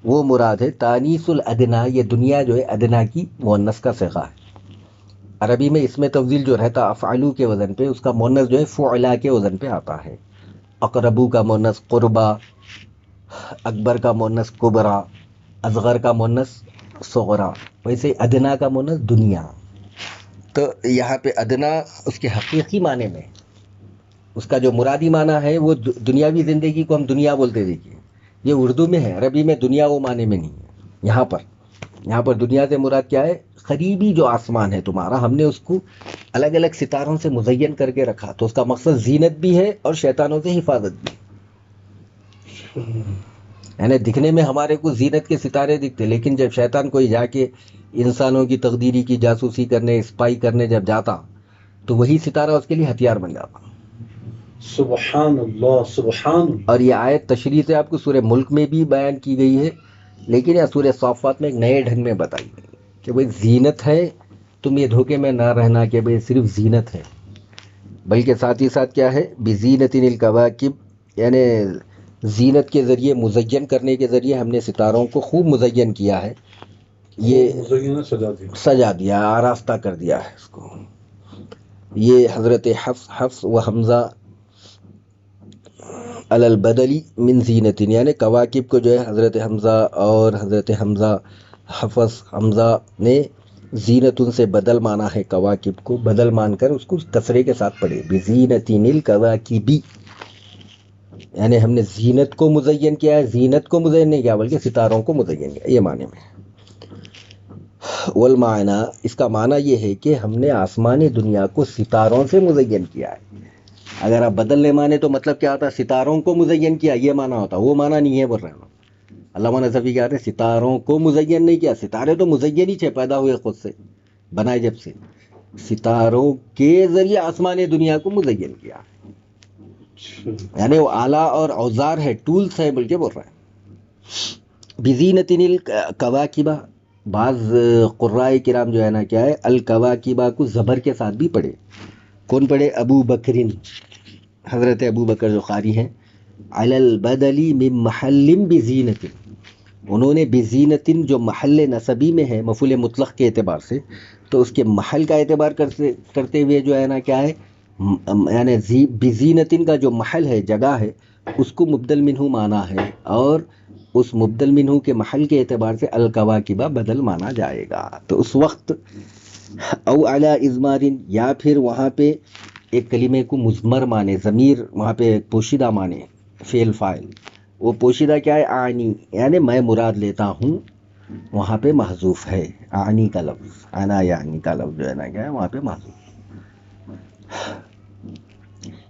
وہ مراد ہے. تانیث الادنا، یہ دنیا جو ہے ادنا کی مؤنث کا صیغہ ہے. عربی میں اس میں تفضیل جو رہتا افعلو کے وزن پہ، اس کا مؤنث جو ہے فعلا کے وزن پہ آتا ہے. اقربو کا مؤنث قربا، اکبر کا مؤنث کبرا، اصغر کا مؤنث صغرا. ویسے ادنا کا مؤنث دنیا. تو یہاں پہ ادنا اس کے حقیقی معنی میں، اس کا جو مرادی معنی ہے وہ دنیاوی زندگی کو ہم دنیا بولتے. دیکھیے یہ اردو میں ہے، عربی میں دنیا وہ معنی میں نہیں ہے. یہاں پر دنیا سے مراد کیا ہے، قریبی جو آسمان ہے تمہارا، ہم نے اس کو الگ الگ ستاروں سے مزین کر کے رکھا. تو اس کا مقصد زینت بھی ہے اور شیطانوں سے حفاظت بھی. یعنی دکھنے میں ہمارے کو زینت کے ستارے دکھتے، لیکن جب شیطان کوئی جا کے انسانوں کی تقدیری کی جاسوسی کرنے، اسپائی کرنے جب جاتا تو وہی ستارہ اس کے لیے ہتھیار بن جاتا. سبحان اللہ سبحان اللہ. اور یہ آیت تشریح سے آپ کو سورہ ملک میں بھی بیان کی گئی ہے، لیکن یہ سورہ صافات میں ایک نئے ڈھنگ میں بتائی گئی کہ بھئی زینت ہے، تم یہ دھوکے میں نہ رہنا کہ بھئی صرف زینت ہے، بلکہ ساتھ ہی ساتھ کیا ہے، بزینت الکواکب، یعنی زینت کے ذریعے، مزین کرنے کے ذریعے ہم نے ستاروں کو خوب مزین کیا ہے، یہ مزینہ سجا دی. سجا دیا، آراستہ کر دیا ہے اس کو. یہ حضرت حفص و حمزہ علی البدلی من زینت، یعنی کواکب کو جو ہے حضرت حمزہ اور حضرت حمزہ نے زینت سے بدل مانا ہے، کواکب کو بدل مان کر اس کو کسرے کے ساتھ پڑھے، بزینت الکواکبی، یعنی ہم نے زینت کو مزین کیا ہے، زینت کو مزین نہیں کیا بلکہ ستاروں کو مزین کیا، یہ معنی میں. والمعنی، اس کا معنی یہ ہے کہ ہم نے آسمانی دنیا کو ستاروں سے مزین کیا ہے. اگر آپ بدلنے مانے تو مطلب کیا ہوتا ہے، ستاروں کو مزین کیا، یہ معنی ہوتا، وہ معنی نہیں ہے بول رہے ہیں. علامہ نصفی کہتے ہیں ستاروں کو مزین نہیں کیا، ستارے تو مزین ہی تھے، پیدا ہوئے خود سے، بنائے جب سے، ستاروں کے ذریعے آسمانی دنیا کو مزین کیا، یعنی وہ آلہ اور اوزار ہے، ٹولز ہے بلکہ بول رہے ہیں. بزینت الکواکبہ، بعض قرائے کرام جو ہے نا کیا ہے، الکواکبہ کو زبر کے ساتھ بھی پڑھے. کون پڑھے؟ ابو بکرین، حضرت ابو بکر جو قاری ہیں، علی البدلی من محل بزینت، انہوں نے بزینت جو محل نسبی میں ہے مفعول مطلق کے اعتبار سے، تو اس کے محل کا اعتبار کرتے ہوئے جو ہے نا کیا ہے، یعنی بزینت کا جو محل ہے، جگہ ہے، اس کو مبدل منہ مانا ہے، اور اس مبدل منہ کے محل کے اعتبار سے الکواکبہ بدل مانا جائے گا. تو اس وقت او علی ازمارن، یا پھر وہاں پہ ایک کلمے کو مزمر مانے، ضمیر وہاں پہ پوشیدہ مانے، فعل فاعل، وہ پوشیدہ کیا ہے، آنی، یعنی میں مراد لیتا ہوں، وہاں پہ محذوف ہے. آنی کا لفظ، انا یعنی کا لفظ جو ہے نا کیا ہے، وہاں پہ محذوف.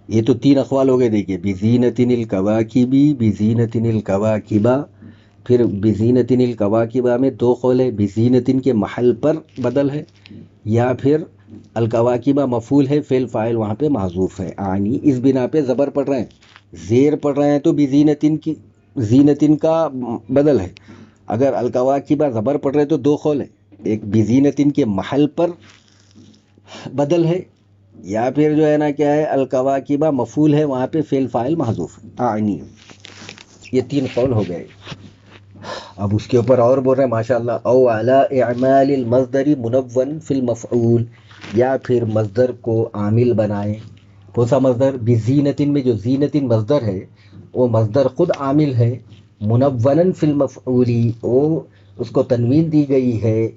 یہ تو 3 اقوال ہو گئے، دیکھیے، بزینت الکواکبی، بزینت الکواکبہ، پھر بزینت الکواکبہ میں 2 قول ہے، بزینت کے محل پر بدل ہے، یا پھر الکواکبہ مفعول ہے، فعل فاعل وہاں پہ محذوف ہے، آنی، اس بنا پہ زبر پڑھ رہے ہیں، زیر پڑھ رہے ہیں تو بزینتن کی، زینتن کا بدل ہے. اگر الکواکبہ زبر پڑھ رہے ہیں تو 2 قول ہے، ایک بزینتن کے محل پر بدل ہے، یا پھر جو ہے نا کیا ہے، الکواکبہ مفعول ہے، وہاں پہ فعل فاعل محذوف ہے، آنی. یہ 3 قول ہو گئے. اب اس کے اوپر اور بول رہے ہیں ماشاءاللہ، او علی اعمال المصدر منون فی المفعول، یا پھر مصدر کو عامل بنائیں. کون سا مصدر؟ بزینتن میں جو زینتن مصدر ہے، وہ مصدر خود عامل ہے، منون فی المفعولی، وہ اس کو تنوین دی گئی ہے،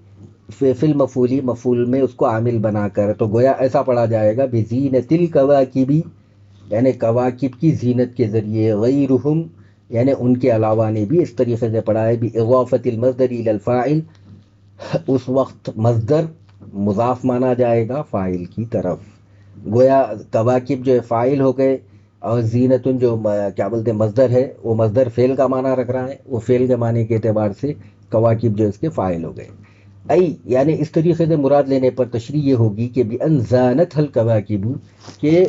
فی المفعولی، مفعول میں اس کو عامل بنا کر، تو گویا ایسا پڑھا جائے گا، بزینت الکواکبی، یعنی کواکب کی زینت کے ذریعے، غیرہم، یعنی ان کے علاوہ نے بھی اس طریقے سے پڑھا ہے، باضافت المصدر الی الفاعل، اس وقت مصدر مضاف مانا جائے گا فاعل کی طرف. گویا کواکب جو فاعل ہو گئے، اور زینتن جو کیا بولتے ہیں مصدر ہے، وہ مصدر فعل کا معنی رکھ رہا ہے، وہ فعل کے معنی کے اعتبار سے کواکب جو اس کے فاعل ہو گئے. یعنی اس طریقے سے مراد لینے پر تشریح یہ ہوگی کہ بِأَنْ زَانَتْهَا الْكَوَاكِبُ، کہ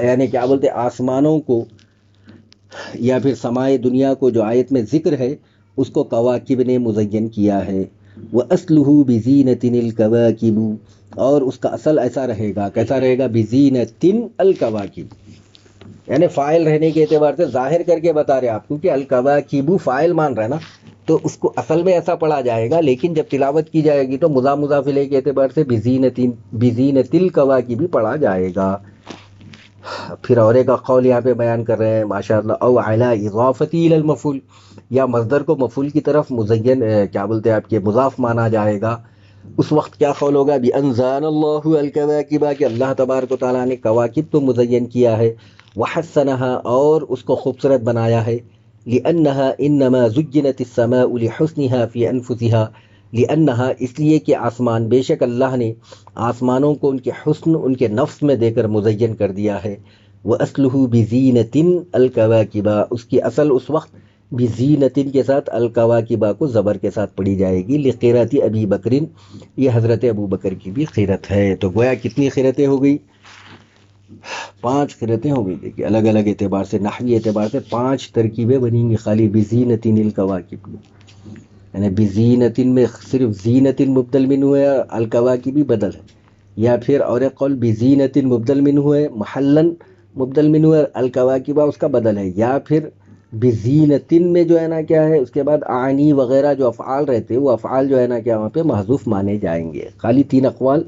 یعنی کیا بولتے ہیں آسمانوں کو یا پھر سمائے دنیا کو جو آیت میں ذکر ہے، اس کو کواکب نے مزین کیا ہے. وَأَصْلُهُ بِزِينَةٍ الْكَوَاكِبُ، اور اس کا اصل ایسا رہے گا، کیسا رہے گا، بِزِينَةٍ الْكَوَاكِبُ، یعنی فاعل رہنے کے اعتبار سے ظاہر کر کے بتا رہے آپ کو کہ الکواکب فاعل مان رہے نا، تو اس کو اصل میں ایسا پڑھا جائے گا، لیکن جب تلاوت کی جائے گی تو مضاف الیہ کے اعتبار سے بزینت الکواکب پڑھا جائے گا. پھر اور ایک قول یہاں پہ بیان کر رہے ہیں ماشاءاللہ، او علی اضافتی الی المفعول، یا مصدر کو مفعول کی طرف مزین کیا بولتے ہیں آپ کے مضاف مانا جائے گا. اس وقت کیا قول ہوگا، بِأَنْ زَانَ اللَّهُ الْكَوَاكِبَ، کہ اللہ تبارک و تعالیٰ نے کواکب تو مزین کیا ہے، وَحَسَّنَهَا، اور اس کو خوبصورت بنایا ہے، لِأَنَّهَا إِنَّمَا زُجِّنَتِ السَّمَاءُ لِحُسْنِهَا فِي أَنفُسِهَا، لِأَنَّهَا، اس لیے کہ آسمان، بے شک اللہ نے آسمانوں کو ان کے حسن، ان کے نفس میں دے کر مزین کر دیا ہے. وَأَصْلُهُ بِزِينَةٍ الْكَوَاكِبَ، اس کی اصل اس وقت بزینتن کے ساتھ الکواکبہ کو زبر کے ساتھ پڑھی جائے گی، لقرۃ ابی بکرین، یہ حضرت ابو بکر کی بھی قرۃ ہے۔ تو گویا کتنی قرتیں ہو گئی؟ 5 قرتیں ہو گئی۔ دیکھیے الگ الگ اعتبار سے، نحوی اعتبار سے 5 ترکیبیں بنیں گی خالی بزینتن الکواکب میں، یعنی بزینتن میں صرف زینتن مبدل من ہوئے، الکواکب بھی بدل ہے، یا پھر اور ایک قول بزینتن مبدل من ہوئے محلن مبدل من ہوئے، الکواکبہ اس کا بدل ہے، یا پھر بزینتن میں جو ہے نا کیا ہے اس کے بعد آنی وغیرہ جو افعال رہتے وہ افعال جو ہے نا کیا وہاں پہ محذوف مانے جائیں گے۔ خالی 3 اقوال،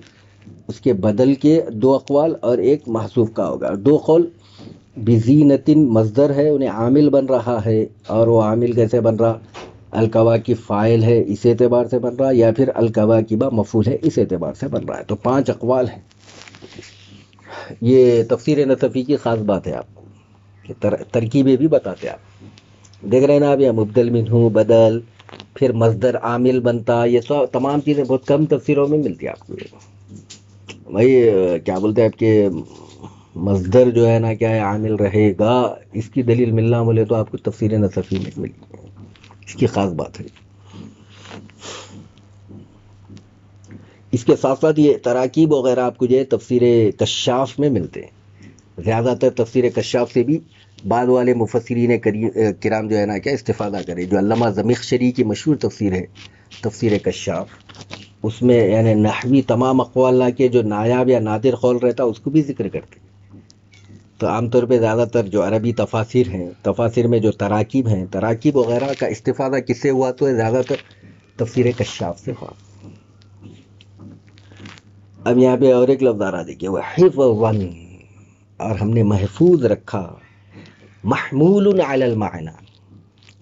اس کے بدل کے 2 اقوال اور ایک محذوف کا ہوگا۔ 2 قول بزینتن مصدر ہے، انہیں عامل بن رہا ہے، اور وہ عامل کیسے بن رہا؟ الکواکب فاعل ہے اس اعتبار سے بن رہا، یا پھر الکواکبہ مفعول ہے اس اعتبار سے بن رہا ہے۔ تو 5 اقوال ہیں۔ یہ تفسیر نصفی کی خاص بات ہے آپ کو کہ ترکیبیں بھی بتاتے آپ دیکھ رہے ہیں نا آپ، یہاں مبدل منہ بدل، پھر مصدر عامل بنتا، یہ سب تمام چیزیں بہت کم تفسیروں میں ملتی ہیں آپ کو۔ بھائی کیا بولتے ہیں آپ کے مصدر جو ہے نا کیا ہے عامل رہے گا، اس کی دلیل ملنا بولے تو آپ کو تفسیر نصفی میں ملی، اس کی خاص بات ہے۔ اس کے ساتھ ساتھ یہ تراکیب وغیرہ آپ کو جو ہے تفسیر کشاف میں ملتے ہیں، زیادہ تر تفسیر کشاف سے بھی بعد والے مفسرین کرام جو ہے نا کیا استفادہ کرے۔ جو علامہ زمخشری کی مشہور تفسیر ہے تفسیر کشاف، اس میں یعنی نحوی تمام اقوال لا کے جو نایاب یا نادر قول رہتا اس کو بھی ذکر کرتے۔ تو عام طور پہ زیادہ تر جو عربی تفاسیر ہیں، تفاسیر میں جو تراکیب ہیں، تراکیب وغیرہ کا استفادہ کس سے ہوا تو زیادہ تر تفسیر کشاف سے ہوا۔ اب یہاں پہ اور ایک لفظ آ رہا دیکھیے، وہ حفظاً، اور ہم نے محفوظ رکھا، محمول علی المعنی،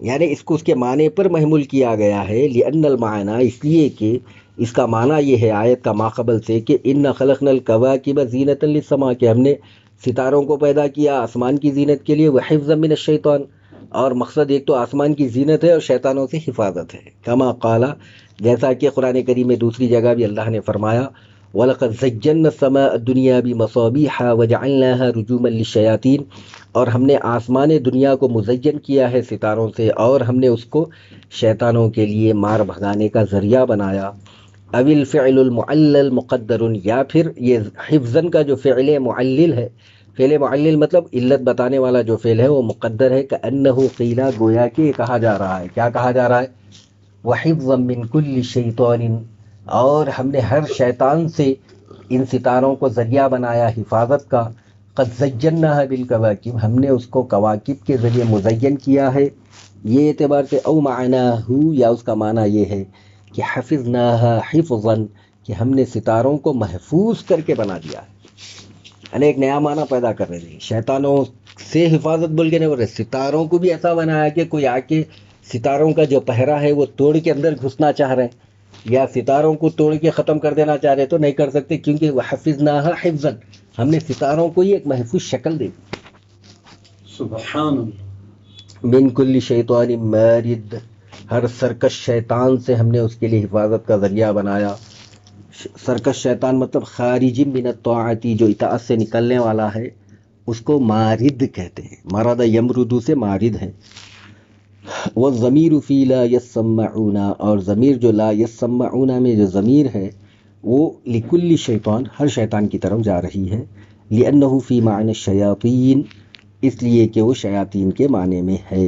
یعنی اس کو اس کے معنی پر محمول کیا گیا ہے، لأن المعنی، اس لیے کہ اس کا معنی یہ ہے آیت کا ماقبل سے کہ ان خلقنا الکواکب زینۃ للسماء، کہ ہم نے ستاروں کو پیدا کیا آسمان کی زینت کے لیے، وحفظا من الشیطان، اور مقصد ایک تو آسمان کی زینت ہے اور شیطانوں سے حفاظت ہے، کما قال، جیسا کہ قرآن کریم میں دوسری جگہ بھی اللہ نے فرمایا، وَلَقَدْ زَيَّنَّا السَّمَاءَ الدُّنْيَا بِمَصَابِيحَ وَجَعَلْنَاهَا رُجُومًا لِلشَّيَاطِينِ، اور ہم نے آسمان دنیا کو مزین کیا ہے ستاروں سے، اور ہم نے اس کو شیطانوں کے لیے مار بھگانے کا ذریعہ بنایا۔ او الفعل المعلل مقدر، یا پھر یہ حفظاً کا جو فعل معلل ہے، فعل معلل مطلب علت بتانے والا جو فعل ہے وہ مقدر ہے، کأنہ قیل، گویا کہ یہ کہا جا رہا ہے، کیا کہا جا رہا ہے؟ وحفظا من کل شیطان، اور ہم نے ہر شیطان سے ان ستاروں کو ذریعہ بنایا حفاظت کا، قد زیناها بالکواکب، ہم نے اس کو کواکب کے ذریعے مزین کیا ہے، یہ اعتبار سے، او معناہ، یا اس کا معنی یہ ہے کہ حفظناها حفظا، کہ ہم نے ستاروں کو محفوظ کر کے بنا دیا ہے، یعنی ایک نیا معنی پیدا کر رہے تھے، شیطانوں سے حفاظت بول کے نہیں بول رہے، ستاروں کو بھی ایسا بنایا کہ کوئی آ کے ستاروں کا جو پہرا ہے وہ توڑ کے اندر گھسنا چاہ رہے ہیں، یا ستاروں کو توڑ کے ختم کر دینا چاہ رہے تو نہیں کر سکتے، کیونکہ وحفظناها حفظا، ہم نے ستاروں کو ہی ایک محفوظ شکل دے دی۔ سبحان اللہ۔ من کل شیطان مارد، ہر سرکش شیطان سے ہم نے اس کے لیے حفاظت کا ذریعہ بنایا۔ سرکش شیطان مطلب خارج من الطاعتی، جو اطاعت سے نکلنے والا ہے اس کو مارد کہتے ہیں، مرد یمردو سے مارد ہے۔ والضمیر فی لا یسمعون، اور ضمیر جو لا یسمعون میں جو ضمیر ہے وہ لکل شیطان، ہر شیطان کی طرف جا رہی ہے، لأنہ فی معنی الشیاطین، اس لیے کہ وہ شیاطین کے معنی میں ہے،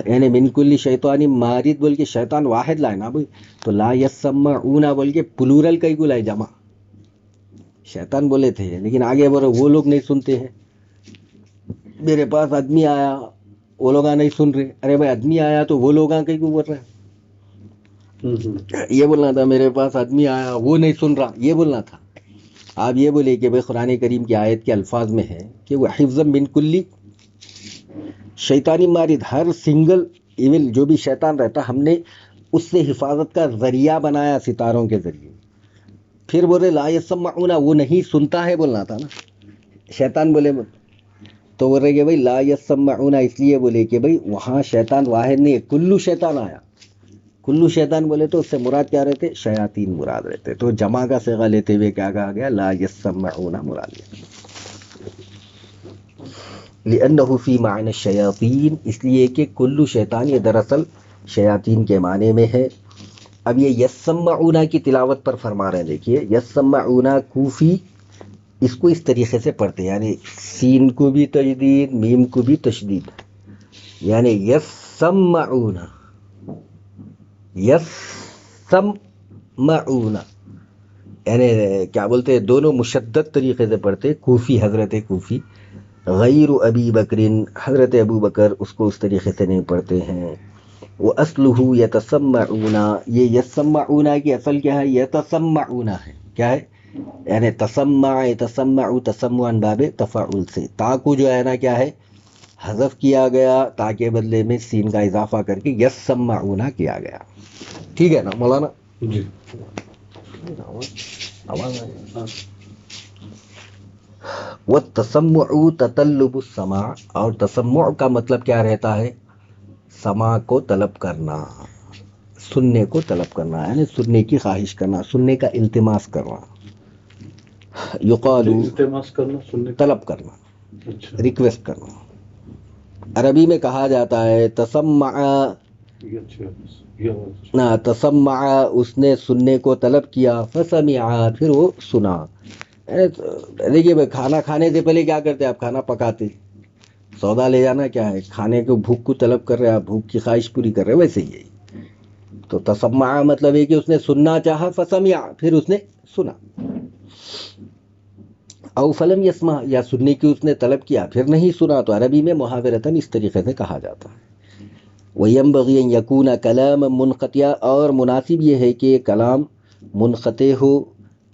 یعنی من کل شیطان مارد بول کے شیطان واحد لائے نا بھائی، تو لا یسمعون بول کے پلورل کئی کو لائے، جمع شیطان بولے تھے، لیکن آگے بولے وہ لوگ نہیں سنتے ہیں، میرے پاس آدمی آیا وہ لوگ نہیں سن رہے، ارے بھائی آدمی آیا تو وہ لوگ کہیں کو بول رہے ہیں، یہ بولنا تھا میرے پاس آدمی آیا وہ نہیں سن رہا، یہ بولنا تھا۔ آپ یہ بولے کہ بھائی قرآن کریم کی آیت کے الفاظ میں ہے کہ وہ حفظ من کلی شیطانی مارد، ہر سنگل ایول جو بھی شیطان رہتا ہم نے اس سے حفاظت کا ذریعہ بنایا ستاروں کے ذریعے۔ پھر بولے لا یسمعون، وہ نہیں سنتا ہے بولنا تھا نا، شیطان بولے تو بول رہے کہ بھائی لا یسمعون، اس لیے بولے کہ بھائی وہاں شیطان واحد نہیں ہے، کلو شیطان آیا، کلو شیطان بولے تو اس سے مراد کیا رہتے؟ شیاطین مراد رہتے، تو جمع کا صیغہ لیتے ہوئے کیا کہا گیا؟ لا یسمعون مراد گیا۔ لأنه فی معنی الشیاطین، اس لیے کہ کل شیطان یہ دراصل شیاطین کے معنی میں ہے۔ اب یہ یسمعون کی تلاوت پر فرما رہے ہیں، دیکھیے یسمعون کوفی اس کو اس طریقے سے پڑھتے ہیں، یعنی سین کو بھی تجدید، میم کو بھی تشدید، یعنی یسمعون، یسمعون، یعنی کیا بولتے ہیں، دونوں مشدد طریقے سے پڑھتے، کوفی حضرت کوفی، غیر ابی بکرین، حضرت ابو بکر اس کو اس طریقے سے نہیں پڑھتے ہیں۔ وہ اصلہ یتسمعون، یہ یسمعون کی اصل کیا ہے، یتسمعون ہے، کیا ہے، یعنی تسمع یتسمع تسمعا باب تفاعل سے، تا کو جو ہے نا کیا ہے حذف کیا گیا، تا کے بدلے میں سین کا اضافہ کر کے یسمعون کیا گیا۔ ٹھیک ہے نا مولانا؟ جی آواز آئی؟ والتسمع تطلب السماع، اور تسمع کا مطلب کیا رہتا ہے، سماع کو طلب کرنا، سننے کو طلب کرنا، یعنی سننے کی خواہش کرنا، سننے کا التماس کرنا، یقال التماس کرنا، سننے طلب کرنا، اچھا ریکویسٹ کرنا۔ عربی میں کہا جاتا ہے تسمع، یہ اچھا یہ بات نہ تسمع اس نے سننے کو طلب کیا، فسمع پھر وہ سنا۔ دیکھیے بھائی، کھانا کھانے سے پہلے کیا کرتے آپ، کھانا پکاتے، سودا لے جانا کیا ہے، کھانے کو بھوک کو طلب کر رہے ہیں آپ، بھوک کی خواہش پوری کر رہے ہیں، ویسے ہی ہے۔ تو تسمع مطلب ہے کہ اس نے سننا چاہا، فسمع پھر اس نے سنا، او فلم یسمع یا سننے کی اس نے طلب کیا پھر نہیں سنا، تو عربی میں محاورتاً اس طریقے سے کہا جاتا ہے۔ وَيَنبَغِي أَن يَكُونَ كَلَامًا مُنْقَطِعًا، اور مناسب یہ ہے کہ کلام منقطع ہو،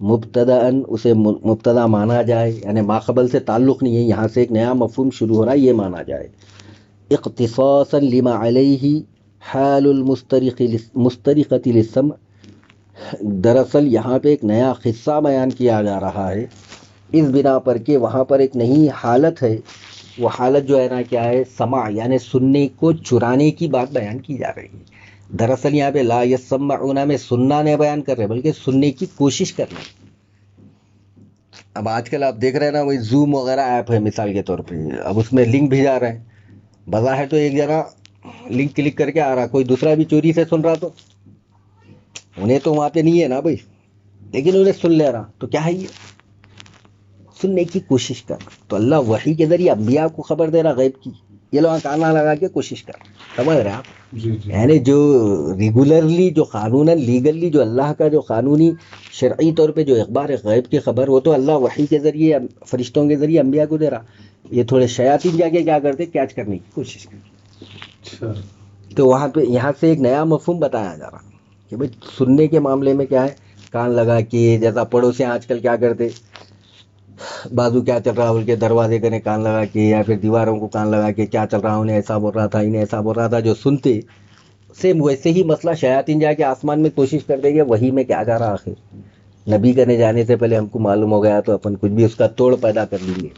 مبتداً اسے مبتدا مانا جائے، یعنی ماقبل سے تعلق نہیں ہے، یہاں سے ایک نیا مفہوم شروع ہو رہا ہے، یہ مانا جائے، اختصاصاً لما علیہ حال المسترقۃ للسمع، دراصل یہاں پہ ایک نیا قصہ بیان کیا جا رہا ہے اس بنا پر کہ وہاں پر ایک نئی حالت ہے، وہ حالت جو ہے نا کیا ہے، سماع یعنی سننے کو چرانے کی بات بیان کی جا رہی ہے۔ دراصل یہاں پہ لا یسمعون میں سننا نہیں بیان کر رہے بلکہ سننے کی کوشش کرنا۔ اب آج کل آپ دیکھ رہے ہیں نا، وہی زوم وغیرہ ایپ ہے مثال کے طور پہ، اب اس میں لنک بھیجا رہے ہیں، بظاہر تو ایک جنا لنک کلک کر کے آ رہا، کوئی دوسرا بھی چوری سے سن رہا، تو انہیں تو وہاں پہ نہیں ہے نا بھائی، لیکن انہیں سن لے رہا، تو کیا ہے یہ سننے کی کوشش کرنا۔ تو اللہ وحی کے ذریعے انبیاء کو خبر دے رہا غیب کی، یہ لوگ کانا لگا کے کوشش کر رہے، سمجھ رہے آپ؟ جی جی یعنی جو ریگولرلی، جو قانوناً لیگلی، جو اللہ کا جو قانونی شرعی طور پہ جو اخبار غیب کی خبر، وہ تو اللہ وحی کے ذریعے فرشتوں کے ذریعے انبیاء کو دے رہا، یہ تھوڑے شیاطین جا کے کیا کرتے، کیچ کرنے کی کوشش کرتے۔ اچھا تو وہاں پہ یہاں سے ایک نیا مفہوم بتایا جا رہا کہ بھائی سننے کے معاملے میں کیا ہے، کان لگا کے، جیسا پڑوسی آج کل کیا کرتے، بازو کیا چل رہا بول کے دروازے کرنے کان لگا کے، یا پھر دیواروں کو کان لگا کے کیا چل رہا، انہیں ایسا بول رہا تھا، انہیں ایسا بول رہا تھا، جو سنتے سیم ویسے ہی مسئلہ شیاطین جا کے آسمان میں کوشش کر دیں گے، وہی میں کیا جا رہا آخر، نبی کرنے جانے سے پہلے ہم کو معلوم ہو گیا تو اپن کچھ بھی اس کا توڑ پیدا کر لیں گے۔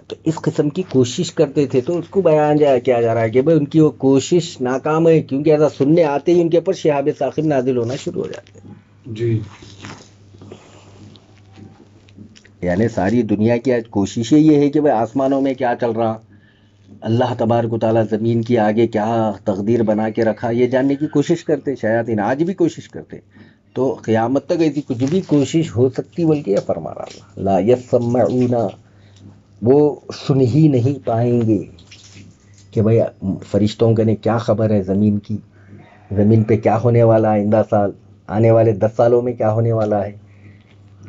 تو اس قسم کی کوشش کرتے تھے، تو اس کو بیان کیا جا رہا ہے کہ بھائی ان کی وہ کوشش ناکام ہے، کیونکہ ایسا سننے آتے ہی ان کے اوپر شہاب ثاقب نازل ہونا شروع ہو جاتے ہیں۔ جی یعنی ساری دنیا کی آج کوششیں یہ ہے کہ بھائی آسمانوں میں کیا چل رہا، اللہ تبارک و تعالیٰ زمین کی آگے کیا تقدیر بنا کے رکھا، یہ جاننے کی کوشش کرتے، شیاطین آج بھی کوشش کرتے، تو قیامت تک ایسی کچھ بھی کوشش ہو سکتی، بلکہ یہ فرما رہا اللہ لا یسمعون، وہ سن ہی نہیں پائیں گے کہ بھائی فرشتوں کے نے کیا خبر ہے زمین کی، زمین پہ کیا ہونے والا ہے آئندہ سال، آنے والے 10 سالوں میں کیا ہونے والا ہے،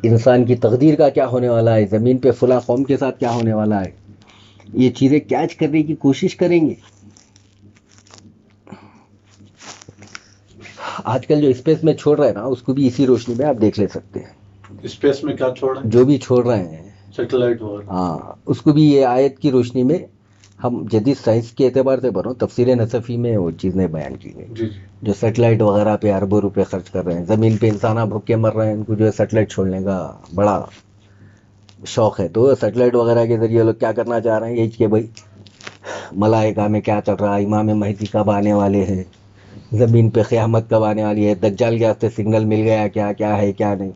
انسان کی تقدیر کا کیا ہونے والا ہے، زمین پہ فلاں قوم کے ساتھ کیا ہونے والا ہے، یہ چیزیں کیچ کرنے کی کوشش کریں گے۔ آج کل جو اسپیس میں چھوڑ رہے ہیں نا، اس کو بھی اسی روشنی میں آپ دیکھ لے سکتے ہیں، اسپیس میں کیا چھوڑا، جو بھی چھوڑ رہے ہیں، سیٹلائٹ وغیرہ، ہاں اس کو بھی یہ آیت کی روشنی میں، ہم جدید سائنس کے اعتبار سے بڑھو، تفسیر نصفی میں وہ چیزیں بیان کی گئی، جی جی جو سیٹلائٹ وغیرہ پہ اربوں روپے خرچ کر رہے ہیں، زمین پہ انسانہ بھوک کے مر رہے ہیں، ان کو جو ہے سیٹلائٹ چھوڑنے کا بڑا شوق ہے، تو سیٹلائٹ وغیرہ کے ذریعے لوگ کیا کرنا چاہ رہے ہیں، یہ کہ بھائی ملائکہ میں کیا چل رہا ہے، امام مہدی کب آنے والے ہیں، زمین پہ قیامت کب آنے والی ہے، دجال کے واسطے سگنل مل گیا کیا، کیا ہے کیا نہیں،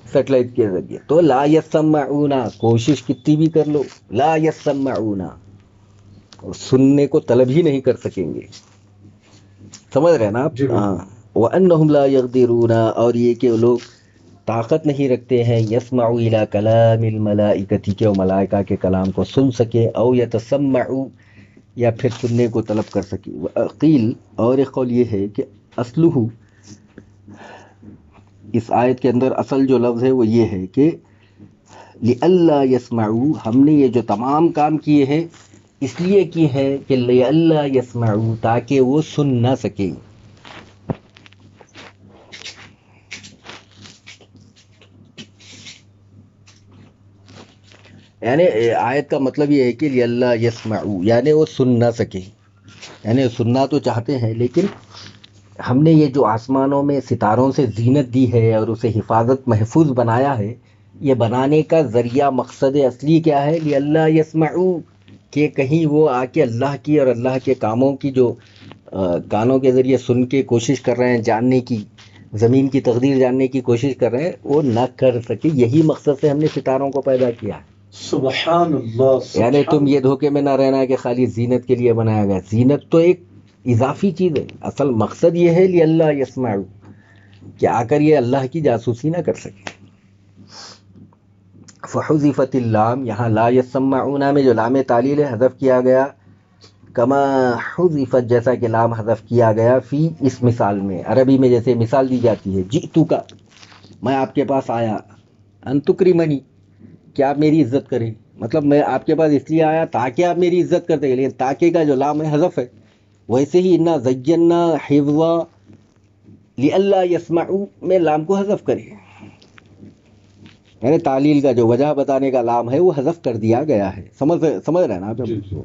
سیٹلائٹ کے ذریعے. تو لا یسمعون، کوشش کتنی بھی کر لو، لا یسمعون، سننے کو طلب ہی نہیں کر سکیں گے. سمجھ رہے ہیں نا آپ؟ جی بالکل. ہاں. وَأَنَّهُمْ لَا يَقْدِرُونَ، اور یہ کہ لوگ طاقت نہیں رکھتے ہیں یسمعوا الی کلام الملائکتی، کہ وہ ملائکہ کے کلام کو سن سکے، او یتسمعوا، یا پھر سننے کو طلب کر سکے. قیل، اور ایک قول یہ ہے کہ اصلہ، اس آیت کے اندر اصل جو لفظ ہے وہ یہ ہے کہ لئلا یسمعوا، ہم نے یہ جو تمام کام کیے ہیں اس لیے کی ہے کہ لئلا یسمعوا، تاکہ وہ سن نہ سکیں. یعنی آیت کا مطلب یہ ہے کہ لئلا یسمعوا، یعنی وہ سن نہ سکیں. یعنی سننا تو چاہتے ہیں، لیکن ہم نے یہ جو آسمانوں میں ستاروں سے زینت دی ہے اور اسے حفاظت محفوظ بنایا ہے، یہ بنانے کا ذریعہ مقصد اصلی کیا ہے؟ لئلا یسمعوا، کہ کہیں وہ آ کے اللہ کی اور اللہ کے کاموں کی جو کانوں کے ذریعے سن کے کوشش کر رہے ہیں جاننے کی، زمین کی تقدیر جاننے کی کوشش کر رہے ہیں، وہ نہ کر سکے. یہی مقصد سے ہم نے ستاروں کو پیدا کیا ہے. سبحان اللہ. یعنی تم یہ دھوکے میں نہ رہنا کہ خالی زینت کے لیے بنایا گیا. زینت تو ایک اضافی چیز ہے، اصل مقصد یہ ہے لئلا یسمعوا، کہ آ کر یہ اللہ کی جاسوسی نہ کر سکے. فحذفت اللام، یہاں لا یسمعون میں جو لام تعلیل ہے حذف کیا گیا، کما حذفت، جیسا کہ لام حذف کیا گیا فی، اس مثال میں. عربی میں جیسے مثال دی جاتی ہے جئتو کا، میں آپ کے پاس آیا، ان تکرمنی، کہ آپ میری عزت کریں. مطلب میں آپ کے پاس اس لیے آیا تاکہ آپ میری عزت کرتے ہیں، لیکن تاکہ کا جو لام ہے حذف ہے. ویسے ہی انا زینا حفظا لئلا یسمعوا میں لام کو حذف کرے، یعنی تعلیل کا جو وجہ بتانے کا لام ہے وہ حذف کر دیا گیا ہے. سمجھ رہے ہیں نا آپ؟ جی جی.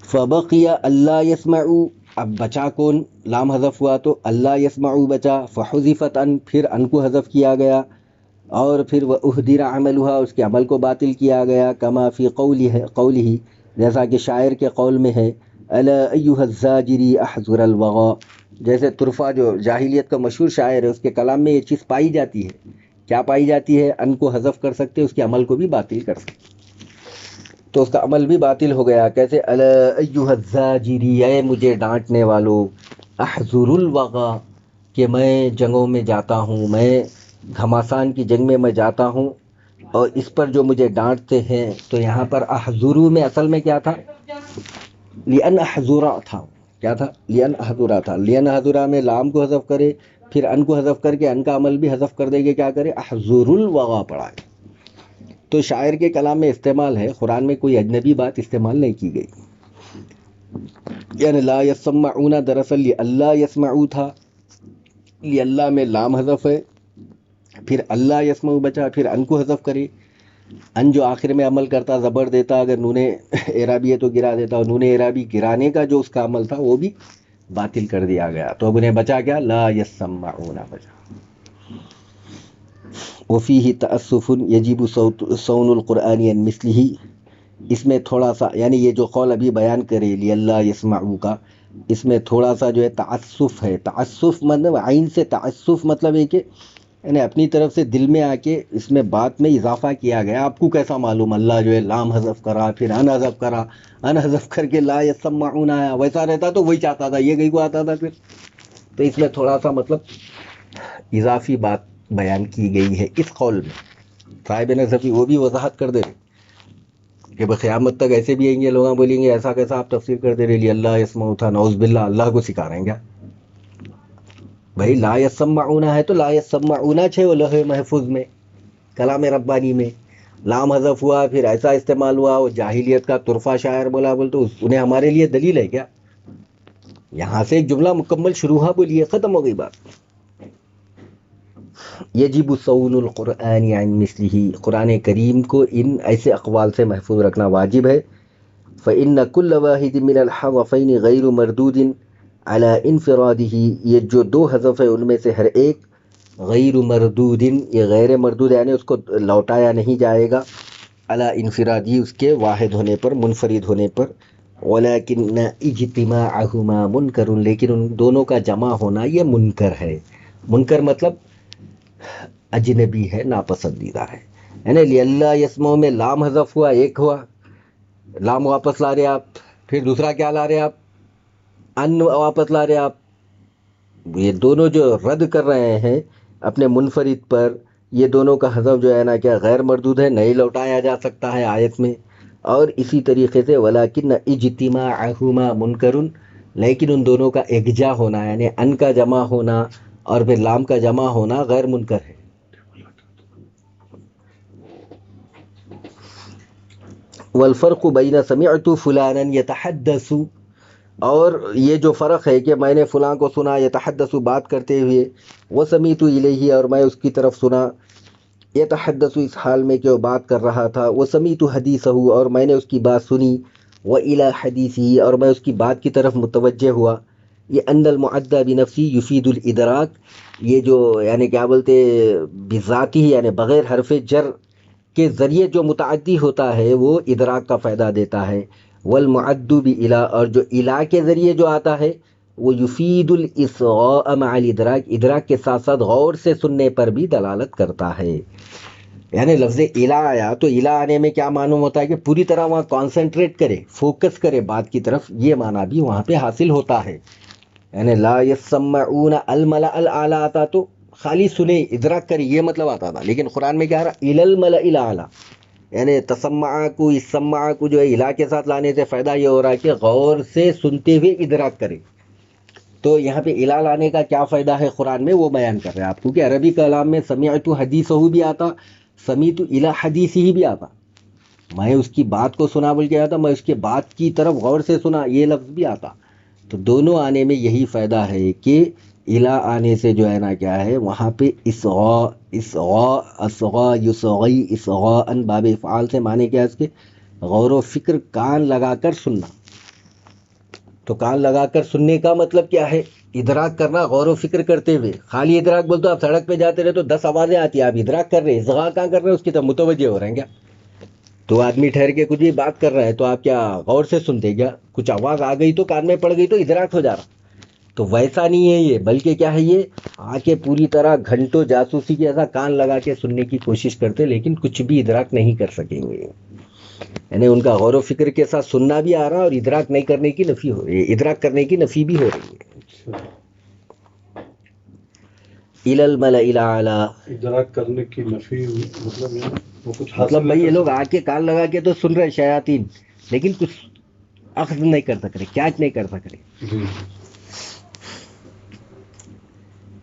فبقی اللہ یسمعوا، اب بچا کون؟ لام حذف ہوا تو اللہ یسمعوا بچا. فحذفت ان، پھر ان کو حذف کیا گیا، اور پھر وَأُحْضِرَ عَمَلُهَا، اس کے عمل کو باطل کیا گیا. کما فی قولہ، جیسا کہ شاعر کے قول میں ہے الا ایھا الزاجری احذر الوغا، جیسے طرفہ جو جاہلیت کا مشہور شاعر ہے اس کے کلام میں یہ چیز پائی جاتی ہے. کیا پائی جاتی ہے؟ ان کو حذف کر سکتے، اس کے عمل کو بھی باطل کر سکتے. تو اس کا عمل بھی باطل ہو گیا. کیسے؟ الا ایھا الزاجری، اے مجھے ڈانٹنے والو، احذر الوغا، کہ میں جنگوں میں جاتا ہوں، میں گھماسان کی جنگ میں جاتا ہوں، اور اس پر جو مجھے ڈانٹتے ہیں. تو یہاں پر احذرو میں اصل میں کیا تھا؟ لئن احذرا تھا. کیا تھا؟ لئن احذرا تھا. لئن احذرا میں لام کو حذف کرے، پھر ان کو حذف کر کے ان کا عمل بھی حذف کر دے گے، کیا کرے؟ احذر الوغا پڑھا ہے. تو شاعر کے کلام میں استعمال ہے، قرآن میں کوئی اجنبی بات استعمال نہیں کی گئی. یعنی لا یسمعون دراصل لئلا یسمعوا تھا، لئلا میں لام حذف ہے، پھر اللہ یسمعوا بچا، پھر ان کو حذف کرے. ان جو آخر میں عمل کرتا زبر دیتا، اگر نون اعرابی ہے تو گرا دیتا، اور نون اعرابی گرانے کا جو اس کا عمل تھا وہ بھی باطل کر دیا گیا. تو اب انہیں بچا کیا؟ لا یسمعون بچا. وفیہ تأسف یجب صون القرآن عن مثلہ، اس میں تھوڑا سا، یعنی یہ جو قول ابھی بیان کرے لئلا یسمعوا کا، اس میں تھوڑا سا جو ہے تعسف ہے. تعسف مطلب عین سے تعسف مطلب ہے کہ یعنی اپنی طرف سے دل میں آ کے اس میں بات میں اضافہ کیا گیا. آپ کو کیسا معلوم؟ اللہ جو ہے لام حذف کرا، پھر ان حذف کرا، ان حذف کر کے لا یسمعون آیا. ویسا رہتا تو وہی چاہتا تھا، یہ کہیں کو آتا تھا پھر. تو اس میں تھوڑا سا مطلب اضافی بات بیان کی گئی ہے اس قول میں. صاحب نصفی وہ بھی وضاحت کر دے رہے کہ قیامت تک ایسے بھی آئیں گے، لوگ بولیں گے ایسا کیسا آپ تفسیر کر دے رہے، اللہ یسمعوا تھا، نعوذ باللہ، اللہ کو سکھا رہے ہیں کیا بھائی؟ لا یسمعون ہے تو لا یسمعون چھے وہ لوح محفوظ میں، کلام ربانی میں لام حذف ہوا، پھر ایسا استعمال ہوا، وہ جاہلیت کا طرفہ شاعر بولا بول، تو انہیں ہمارے لیے دلیل ہے کیا؟ یہاں سے ایک جملہ مکمل شروع ہوا، بولیے ختم ہو گئی بات. یجب صون القرآن عن مثلہ، قرآن کریم کو ان ایسے اقوال سے محفوظ رکھنا واجب ہے. فإن كل واحد من الحرفين غیر مردود علی انفرادہ، یہ جو دو حذف ہے ان میں سے ہر ایک غیر مردود، یہ غیر مردود یعنی اس کو لوٹایا نہیں جائے گا، علی انفرادی، اس کے واحد ہونے پر، منفرد ہونے پر. ولیکن اجتماعہما منکر، لیکن ان دونوں کا جمع ہونا یہ منکر ہے. منکر مطلب اجنبی ہے، ناپسندیدہ ہے. یعنی لِأَلَّا يَسْمَعُ میں لام حذف ہوا، ایک ہوا، لام واپس لا رہے آپ. پھر دوسرا کیا لا رہے آپ؟ ان واپس لا رہے آپ. یہ دونوں جو رد کر رہے ہیں اپنے منفرد پر، یہ دونوں کا حذف جو ہے نا کیا غیر مردود ہے، نہیں لوٹایا جا سکتا ہے آیت میں. اور اسی طریقے سے ولیکن اجتماعہما منکر، لیکن ان دونوں کا اکجا ہونا یعنی ان کا جمع ہونا اور پھر لام کا جمع ہونا غیر منکر ہے. والفرق بین سمعت فلانا یتحدث، اور یہ جو فرق ہے کہ میں نے فلاں کو سنا یتحدث بات کرتے ہوئے، وسمیت الیہ اور میں اس کی طرف سنا یتحدث اس حال میں کہ وہ بات کر رہا تھا، وسمیت حدیثہ اور میں نے اس کی بات سنی، والی حدیثہ اور میں اس کی بات کی طرف متوجہ ہوا. یہ ان المعدى بنفسی یفید الادراک، یہ جو یعنی کیا بولتے بذاتی یعنی بغیر حرف جر کے ذریعے جو متعدی ہوتا ہے وہ ادراک کا فائدہ دیتا ہے. والمعد بإلا، اور جو الا کے ذریعے جو آتا ہے وہ یفید الاصغاء مع الادراک، ادراک کے ساتھ ساتھ غور سے سننے پر بھی دلالت کرتا ہے. یعنی لفظ الا آیا تو الا آنے میں کیا معلوم ہوتا ہے کہ پوری طرح وہاں کانسنٹریٹ کرے، فوکس کرے بات کی طرف، یہ معنی بھی وہاں پہ حاصل ہوتا ہے. یعنی لا یسمعون الملأ الاعلی آتا تو خالی سنے ادراک کرے یہ مطلب آتا تھا، لیکن قرآن میں کیا رہا الی الملأ الاعلی، یعنی تسمع کو اسمع کو جو ہے الا کے ساتھ لانے سے فائدہ یہ ہو رہا ہے کہ غور سے سنتے ہوئے ادراک کرے. تو یہاں پہ الا لانے کا کیا فائدہ ہے قرآن میں وہ بیان کر رہے ہیں آپ کو، کہ عربی کلام میں سمعت حدیثہ بھی آتا، سمیت الی حدیثہ بھی آتا، میں اس کی بات کو سنا بول کے آتا، میں اس کے بات کی طرف غور سے سنا یہ لفظ بھی آتا. تو دونوں آنے میں یہی فائدہ ہے کہ الا آنے سے جو ہے نا کیا ہے وہاں پہ اصغاء، اصغا یصغی اصغاء باب افعال سے معنی کیا ہے اس کے غور و فکر، کان لگا کر سننا. تو کان لگا کر سننے کا مطلب کیا ہے؟ ادراک کرنا غور و فکر کرتے ہوئے. خالی ادراک بولتے آپ سڑک پہ جاتے رہے تو 10 آوازیں آتی ہیں، آپ ادراک کر رہے ہیں، اصغاء کہاں کر رہے ہیں اس کی طرف متوجہ ہو رہے ہیں کیا؟ تو آدمی ٹھہر کے کچھ بھی بات کر رہا ہے تو آپ کیا غور سے سنتے کیا؟ کچھ آواز آ گئی تو کان میں پڑ گئی تو ادراک ہو جا رہا. تو ویسا نہیں ہے یہ، بلکہ کیا ہے یہ آ کے پوری طرح گھنٹوں جاسوسی کے ایسا کان لگا کے سننے کی کوشش کرتے لیکن کچھ بھی ادراک نہیں کر سکیں گے. یعنی ان کا غور و فکر کے ساتھ سننا بھی آ رہا اور ادراک نہیں کرنے کی نفی ہو رہی ہے، ادراک کرنے کی نفی بھی ہو رہی ہے. الی الملأ الاعلی، ادراک کرنے کی نفی مطلب یہ وہ کچھ مطلب حاصل بھائی یہ نہیں لوگ کر آ کے کان لگا کے تو سن رہے شیاطین لیکن کچھ اخذ نہیں کر سک رہے، کیچ نہیں کر سک رہے. سکتے.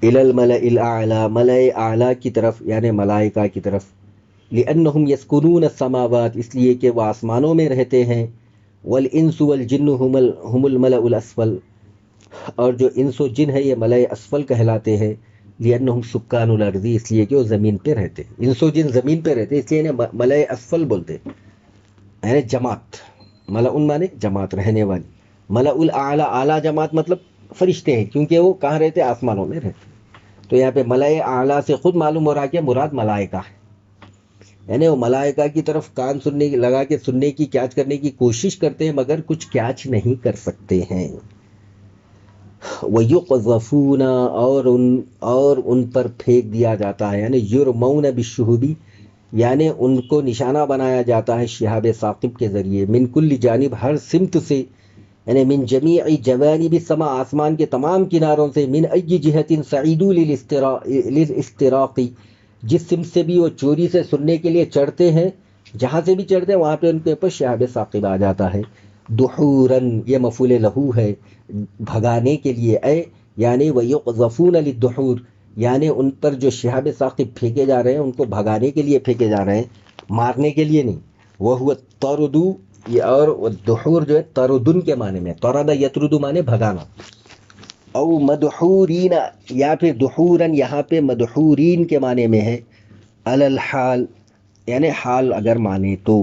الی الملأ الاعلی، ملأ اعلیٰ کی طرف یعنی ملائکہ کی طرف. لأنہم یسکنون السماوات، اس لیے کہ وہ آسمانوں میں رہتے ہیں. والانس والجن هم الملأ الاسفل، اور جو انس و جن ہے یہ ملأ اسفل کہلاتے ہیں. لأنہم سکان الارض، اس لیے کہ وہ زمین پہ رہتے، انس و جن زمین پہ رہتے اس لیے انہیں ملأ اسفل بولتے، یعنی جماعت. ملأ مانے جماعت رہنے والی، ملأ الاعلی اعلیٰ جماعت مطلب فرشتے ہیں کیونکہ وہ کہاں رہتے؟ آسمانوں میں رہتے. تو یہاں پہ ملأ اعلیٰ سے خود معلوم ہو رہا کہ مراد ملائکہ ہے، یعنی وہ ملائکہ کی طرف کان سننے لگا کے سننے کی کیچ کرنے کی کوشش کرتے ہیں مگر کچھ کیچ نہیں کر سکتے ہیں. وَيُقْذَفُونَ، اور ان پر پھینک دیا جاتا ہے، یعنی یرمون بالشہب، یعنی ان کو نشانہ بنایا جاتا ہے شہاب ثاقب کے ذریعے. من کل جانب، ہر سمت سے، یعنی من جمیع جوانب السماء، آسمان کے تمام کناروں سے. من ای جہت صعیدوا للاستراق، جس سمت سے بھی وہ چوری سے سننے کے لیے چڑھتے ہیں، جہاں سے بھی چڑھتے ہیں وہاں پہ ان کے اوپر شہاب ثاقب آ جاتا ہے. دحوراً، یہ مفعول لہو ہے، بھگانے کے لیے. یعنی ویقذفون للدحور، یعنی ان پر جو شہاب ثاقب پھینکے جا رہے ہیں ان کو بھگانے کے لیے پھینکے جا رہے ہیں، مارنے کے لیے نہیں. وہو طرد، اور دحور جو ہے تردن کے معنی میں، طرد یطرد معنی بھگانا. او مدحورین، یا پھر دحورن یہاں پہ مدحورین کے معنی میں ہے. علی الحال، یعنی حال اگر مانے تو.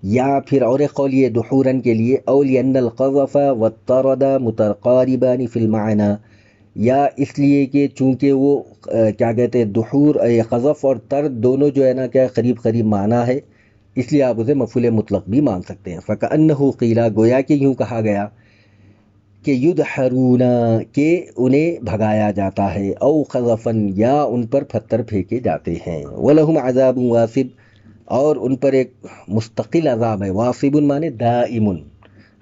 یا پھر اور ایک قول یہ دحورن کے لیے، او لأن القذف والطرد متقاربان فی المعنی، یا اس لیے کہ چونکہ وہ کیا کہتے ہیں دحور، قذف اور طرد دونوں جو ہے نا کیا قریب قریب معنی ہے، اس لیے آپ اسے مفعول مطلق بھی مان سکتے ہیں. فکأنہ قیل، گویا کہ یوں کہا گیا کہ یدحرون کہ انہیں بھگایا جاتا ہے، او قذفن یا ان پر پتھر پھینکے جاتے ہیں، ولہم عذاب واصب اور ان پر ایک مستقل عذاب ہے، واصب مانے دائم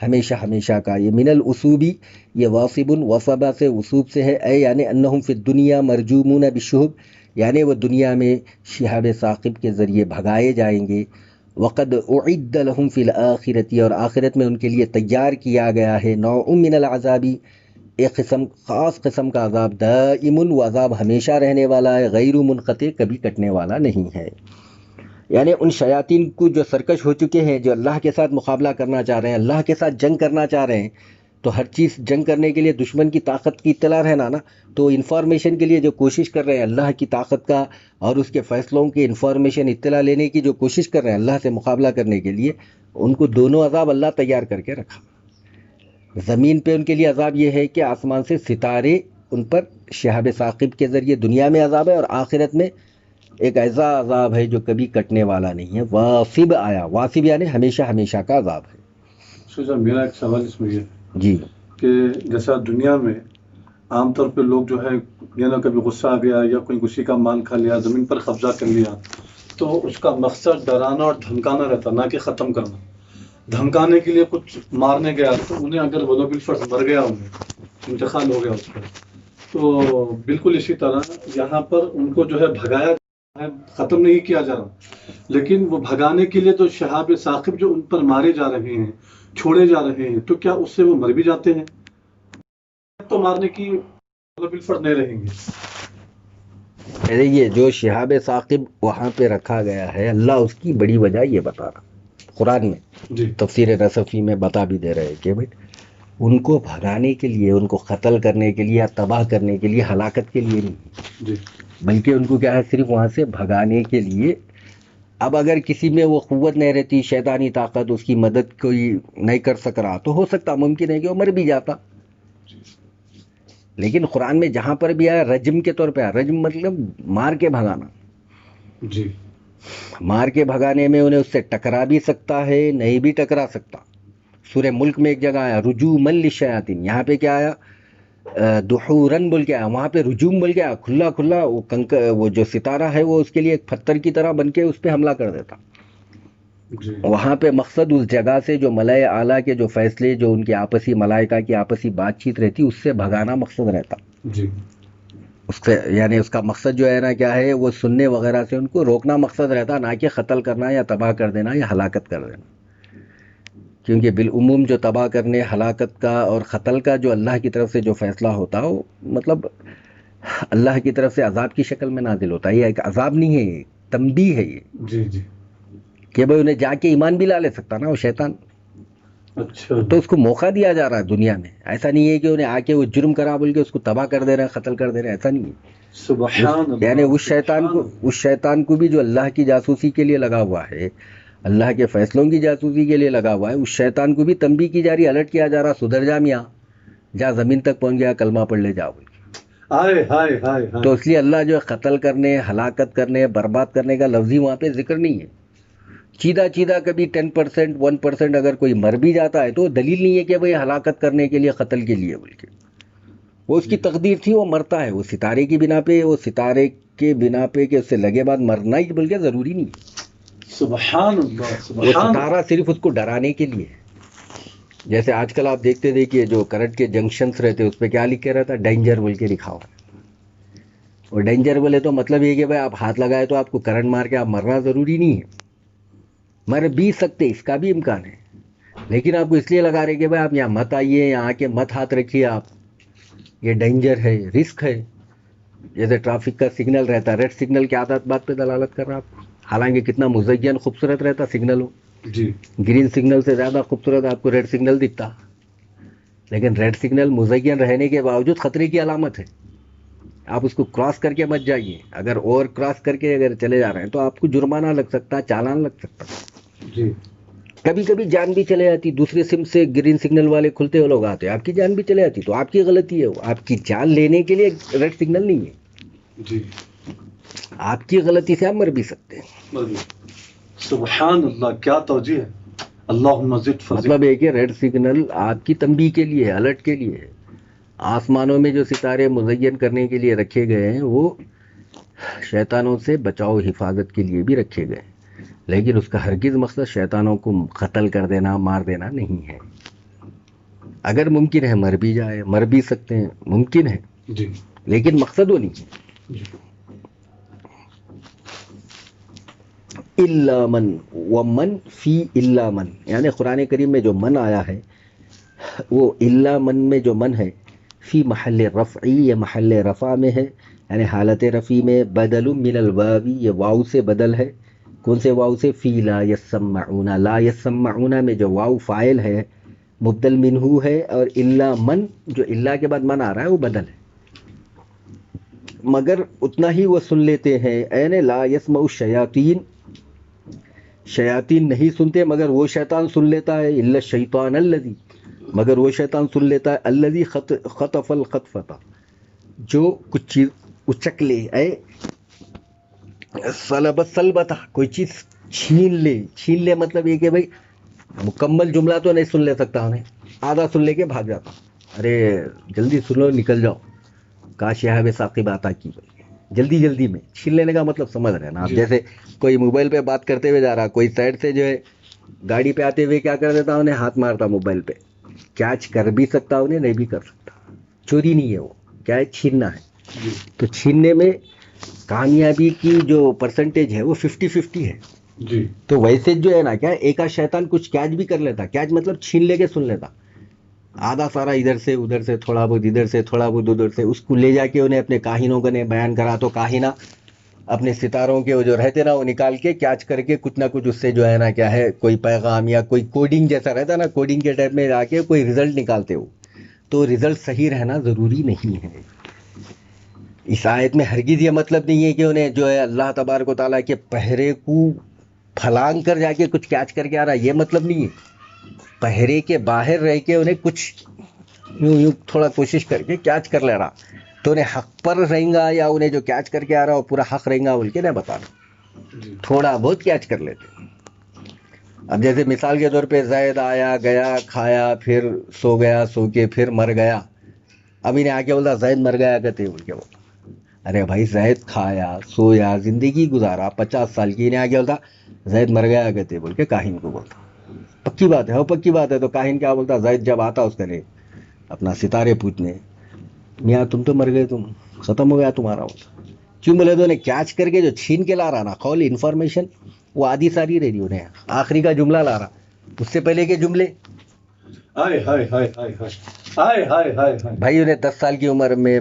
ہمیشہ ہمیشہ کا، یہ من الاسوبی، یہ واصب وصبہ سے وصوب سے ہے، اے یعنی انہم فی الدنیا مرجومون بالشہب، یعنی وہ دنیا میں شہاب ثاقب کے ذریعے بھگائے جائیں گے، وقد اعد لهم فی الآخرۃ اور آخرت میں ان کے لیے تیار کیا گیا ہے، نوع من العذابی ایک قسم خاص قسم کا عذاب، دائم وہ عذاب ہمیشہ رہنے والا ہے، غیر منقطع کبھی کٹنے والا نہیں ہے۔ یعنی ان شیاطین کو جو سرکش ہو چکے ہیں، جو اللہ کے ساتھ مقابلہ کرنا چاہ رہے ہیں، اللہ کے ساتھ جنگ کرنا چاہ رہے ہیں، تو ہر چیز جنگ کرنے کے لیے دشمن کی طاقت کی اطلاع رہنا نا، تو انفارمیشن کے لیے جو کوشش کر رہے ہیں اللہ کی طاقت کا اور اس کے فیصلوں کی انفارمیشن اطلاع لینے کی جو کوشش کر رہے ہیں اللہ سے مقابلہ کرنے کے لیے، ان کو دونوں عذاب اللہ تیار کر کے رکھا۔ زمین پہ ان کے لیے عذاب یہ ہے کہ آسمان سے ستارے ان پر شہاب ثاقب کے ذریعے دنیا میں عذاب ہے، اور آخرت میں ایک ایسا عذاب ہے جو کبھی کٹنے والا نہیں ہے، واصب آیا، واصب یعنی ہمیشہ ہمیشہ کا عذاب ہے۔ صاحب میرا ایک سوال اس میں یہ ہے جی کہ جیسا دنیا میں عام طور پہ لوگ جو ہے یا نا کبھی غصہ آ گیا یا کوئی کسی کا مال کھا لیا، زمین پر قبضہ کر لیا، تو اس کا مقصد ڈرانا اور دھمکانا رہتا، نہ کہ ختم کرنا۔ دھمکانے کے لیے کچھ مارنے گیا تو انہیں اگر ولو بالفرض مر گیا، انہیں انتقال ہو گیا اس پر، تو بالکل اسی طرح یہاں پر ان کو جو ہے بھگایا ہے، ختم نہیں کیا جا رہا، لیکن وہ بھگانے کے لیے تو شہاب ثاقب جو ان پر مارے جا رہے ہیں، چھوڑے جا رہے ہیں، تو کیا اس سے وہ مر بھی جاتے ہیں؟ تو مارنے کی بالفرض نہیں رہیں گے۔ یہ جو شہاب ثاقب وہاں پہ رکھا گیا ہے، اللہ اس کی بڑی وجہ یہ بتا رہا قرآن میں، جی تفسیر نصفی میں بتا بھی دے رہے کہ بھائی ان کو بھگانے کے لیے، ان کو قتل کرنے کے لیے، تباہ کرنے کے لیے، ہلاکت کے لیے نہیں، جی بلکہ ان کو کیا ہے، صرف وہاں سے بھگانے کے لیے۔ اب اگر کسی میں وہ قوت نہیں رہتی، شیطانی طاقت اس کی مدد کوئی نہیں کر سک رہا، تو ہو سکتا ممکن ہے کہ وہ مر بھی جاتا۔ لیکن قرآن میں جہاں پر بھی آیا رجم کے طور پہ آیا، رجم مطلب مار کے بھگانا، جی مار کے بھگانے میں انہیں اس سے ٹکرا بھی سکتا ہے، نہیں بھی ٹکرا سکتا۔ سورہ ملک میں ایک جگہ آیا رجوما للشیاطین، یہاں پہ کیا آیا دحورن بول کے آیا، وہاں پہ رجوم بول کے آیا، کھلا کھلا وہ جو ستارہ ہے وہ اس کے لیے ایک پتھر کی طرح بن کے اس پہ حملہ کر دیتا۔ جی وہاں پہ مقصد اس جگہ سے جو ملائے اعلیٰ کے جو فیصلے، جو ان کی آپسی ملائکہ کی آپسی بات چیت رہتی، اس سے بھگانا مقصد رہتا۔ جی اس سے یعنی اس کا مقصد جو ہے نا کیا ہے، وہ سننے وغیرہ سے ان کو روکنا مقصد رہتا، نہ کہ قتل کرنا یا تباہ کر دینا یا ہلاکت کر دینا، کیونکہ بالعموم جو تباہ کرنے، ہلاکت کا اور قتل کا جو اللہ کی طرف سے جو فیصلہ ہوتا وہ مطلب اللہ کی طرف سے عذاب کی شکل میں نازل ہوتا ہے۔ یہ ایک عذاب نہیں ہے، یہ تنبیہ ہے، یہ جی جی کہ بھائی انہیں جا کے ایمان بھی لا لے سکتا نا وہ شیطان، اچھا تو اس کو موقع دیا جا رہا ہے دنیا میں۔ ایسا نہیں ہے کہ انہیں آ کے وہ جرم کرا بول کے اس کو تباہ کر دے رہے ہیں، قتل کر دے رہے ہیں، ایسا نہیں ہے۔ سبحان اللہ، یعنی اس شیطان کو بھی جو اللہ کی جاسوسی کے لیے لگا ہوا ہے، اللہ کے فیصلوں کی جاسوسی کے لیے لگا ہوا ہے، اس شیطان کو بھی تنبیہ کی جا رہی ہے، الرٹ کیا جا رہا، سدھر جا میاں، جا زمین تک پہنچ گیا، کلمہ پڑھ لے جا بول کے۔ ہائے ہائے ہائے ہائے، تو اس لیے اللہ جو ہے قتل کرنے، ہلاکت کرنے، برباد کرنے کا لفظی وہاں پہ ذکر نہیں ہے۔ چیدہ چیدہ کبھی 10% 1% اگر کوئی مر بھی جاتا ہے تو دلیل نہیں ہے کہ بھئی ہلاکت کرنے کے لیے، قتل کے لیے بول کے، وہ اس کی تقدیر تھی، وہ مرتا ہے، وہ ستارے کی بنا پہ، وہ ستارے کے بنا پہ کہ اس سے لگے بعد مرنا ہی بول کے ضروری نہیں ہے۔ سبحان اللہ، وہ سبحان ستارہ صرف اس کو ڈرانے کے لیے ہے۔ جیسے آج کل آپ دیکھتے دیکھیے جو کرنٹ کے جنکشنز رہتے اس پہ کیا لکھے رہتا، ڈینجر بول کے لکھا ہوا ہے۔ وہ ڈینجر بولے تو مطلب یہ کہ بھائی آپ ہاتھ لگائے تو آپ کو کرنٹ مار کے آپ مرنا ضروری نہیں ہے، مر بھی سکتے، اس کا بھی امکان ہے، لیکن آپ کو اس لیے لگا رہے کہ بھائی آپ یہاں مت آئیے، یہاں آ کے مت ہاتھ رکھیے، آپ یہ ڈینجر ہے، رسک ہے۔ جیسے ٹرافک کا سگنل رہتا ہے، ریڈ سگنل کی عادت بات پہ دلالت کر رہا آپ کو، حالانکہ کتنا مزین خوبصورت رہتا سگنل ہو، جی گرین سگنل سے زیادہ خوبصورت آپ کو ریڈ سگنل دکھتا، لیکن ریڈ سگنل مزین رہنے کے باوجود خطرے کی علامت ہے، آپ اس کو کراس کر کے مت جائیے، اگر اوور کراس کر کے اگر چلے جا رہے ہیں تو آپ کو جرمانہ لگ سکتا، چالان لگ سکتا، جی کبھی کبھی جان بھی چلے جاتی، دوسرے سم سے گرین سگنل والے کھلتے ہوئے لوگ آتے، آپ کی جان بھی چلے جاتی، تو آپ کی غلطی ہے، وہ آپ کی جان لینے کے لیے ریڈ سگنل نہیں ہے، جی، آپ کی غلطی سے آپ مر بھی سکتے ہیں۔ سبحان اللہ، کیا توجیہ ہے۔ اللہم زد فزد. مطلب ہے کہ ریڈ سگنل آپ کی تنبیہ کے لیے ہے، الرٹ کے لیے ہے. آسمانوں میں جو ستارے مزین کرنے کے لیے رکھے گئے ہیں وہ شیطانوں سے بچاؤ حفاظت کے لیے بھی رکھے گئے ہیں، لیکن اس کا ہرگز مقصد شیطانوں کو قتل کر دینا، مار دینا نہیں ہے. اگر ممکن ہے مر بھی جائے، مر بھی سکتے ہیں، ممکن ہے، جی لیکن مقصد وہ نہیں ہے. جی. الا من ومن فی الا من، یعنی قرآن کریم میں جو من آیا ہے وہ الا من میں جو من ہے فی محل رفعی، یہ محل رفع میں ہے، یعنی حالت رفع میں. بدل من الواوی، یہ واو سے بدل ہے. کون سے واو سے؟ فی لا یسمعون. لا یسمعون میں جو واو فاعل ہے مبدل منہو ہے، اور الا من جو الا کے بعد من آ رہا ہے وہ بدل ہے. مگر اتنا ہی وہ سن لیتے ہیں، یعنی لا یسمع الشیاطین، شیاطین نہیں سنتے مگر وہ شیطان سن لیتا ہے. الا الشیطان الذی، مگر وہ شیطان سن لیتا ہے. الذی خطف الخطفۃ، جو کچھ چیز اچک لے، اے سلب السلبۃ، کوئی چیز چھین لے. چھین لے مطلب یہ کہ بھائی مکمل جملہ تو نہیں سن لے سکتا، انہیں آدھا سن لے کے بھاگ جاتا. ارے جلدی سنو، نکل جاؤ، کاش یہاں ثاقب عطا کی. جلدی جلدی میں چھین لینے کا مطلب سمجھ رہے ہیں نا آپ؟ جیسے کوئی موبائل پہ بات کرتے ہوئے جا رہا، کوئی سائڈ سے جو ہے گاڑی پہ آتے ہوئے کیا کر دیتا، انہیں ہاتھ مارتا موبائل پہ. کیچ کر بھی سکتا، انہیں نہیں بھی کر سکتا. چوری نہیں ہے وہ، کیا ہے؟ چھیننا ہے. تو چھیننے میں کامیابی کی جو پرسنٹیج ہے وہ 50-50 ہے. جی. تو ویسے جو ہے نا کیا، ایک آدھ شیطان کچھ کیچ بھی کر لیتا. کیچ مطلب چھین لے کے سن لیتا، آدھا سارا ادھر سے ادھر سے، تھوڑا بہت ادھر سے، تھوڑا بہت ادھر سے. اس کو لے جا کے انہیں اپنے کاہنوں کو نے بیان کرا، تو کاہنہ اپنے ستاروں کے وہ جو رہتے نا وہ نکال کے کیچ کر کے کچھ نہ کچھ اس سے جو ہے نا کیا ہے کوئی پیغام یا کوئی کوڈنگ جیسا رہتا نا، کوڈنگ کے ٹائپ میں آ کے کوئی رزلٹ نکالتے ہو. تو رزلٹ صحیح رہنا ضروری نہیں ہے. اس آیت میں ہرگز یہ مطلب نہیں ہے کہ انہیں جو ہے اللہ تبارک و تعالیٰ کے پہرے کو پھلانگ کر جا کے کچھ کیچ کر کے آ رہا، یہ مطلب نہیں ہے. پہرے کے باہر رہ کے انہیں کچھ یوں تھوڑا کوشش کر کے کیچ کر لے رہا، تو انہیں حق پر رہیں گا یا انہیں جو کیچ کر کے آ رہا وہ پورا حق رہیں گا بول کے نہیں بتا رہا، تھوڑا بہت کیچ کر لیتے. اب جیسے مثال کے طور پہ زید آیا گیا، کھایا، پھر سو گیا، سو کے پھر مر گیا. اب انہیں آ کے بولتا زید مر گیا کہتے بول کے بولتا. ارے بھائی زید کھایا، سویا، زندگی گزارا 50 سال کی، انہیں آ کے بولتا زید مر گیا کہتے بول کے کاہن کو بولتا. پکی بات ہے، وہ پکی بات ہے. تو کاہن کیا بولتا؟ زید جب آتا اس کرے اپنا ستارے پوچھنے، میاں تم تو مر گئے، تم ختم ہو گیا تمہارا. کیوں بولے تو انہیں کیچ کر کے جو چھین کے لا رہا نا قول انفارمیشن، وہ آدھی ساری رہ رہی، انہیں آخری کا جملہ لا رہا، اس سے پہلے کے جملے. بھائی انہیں 10 سال کی عمر میں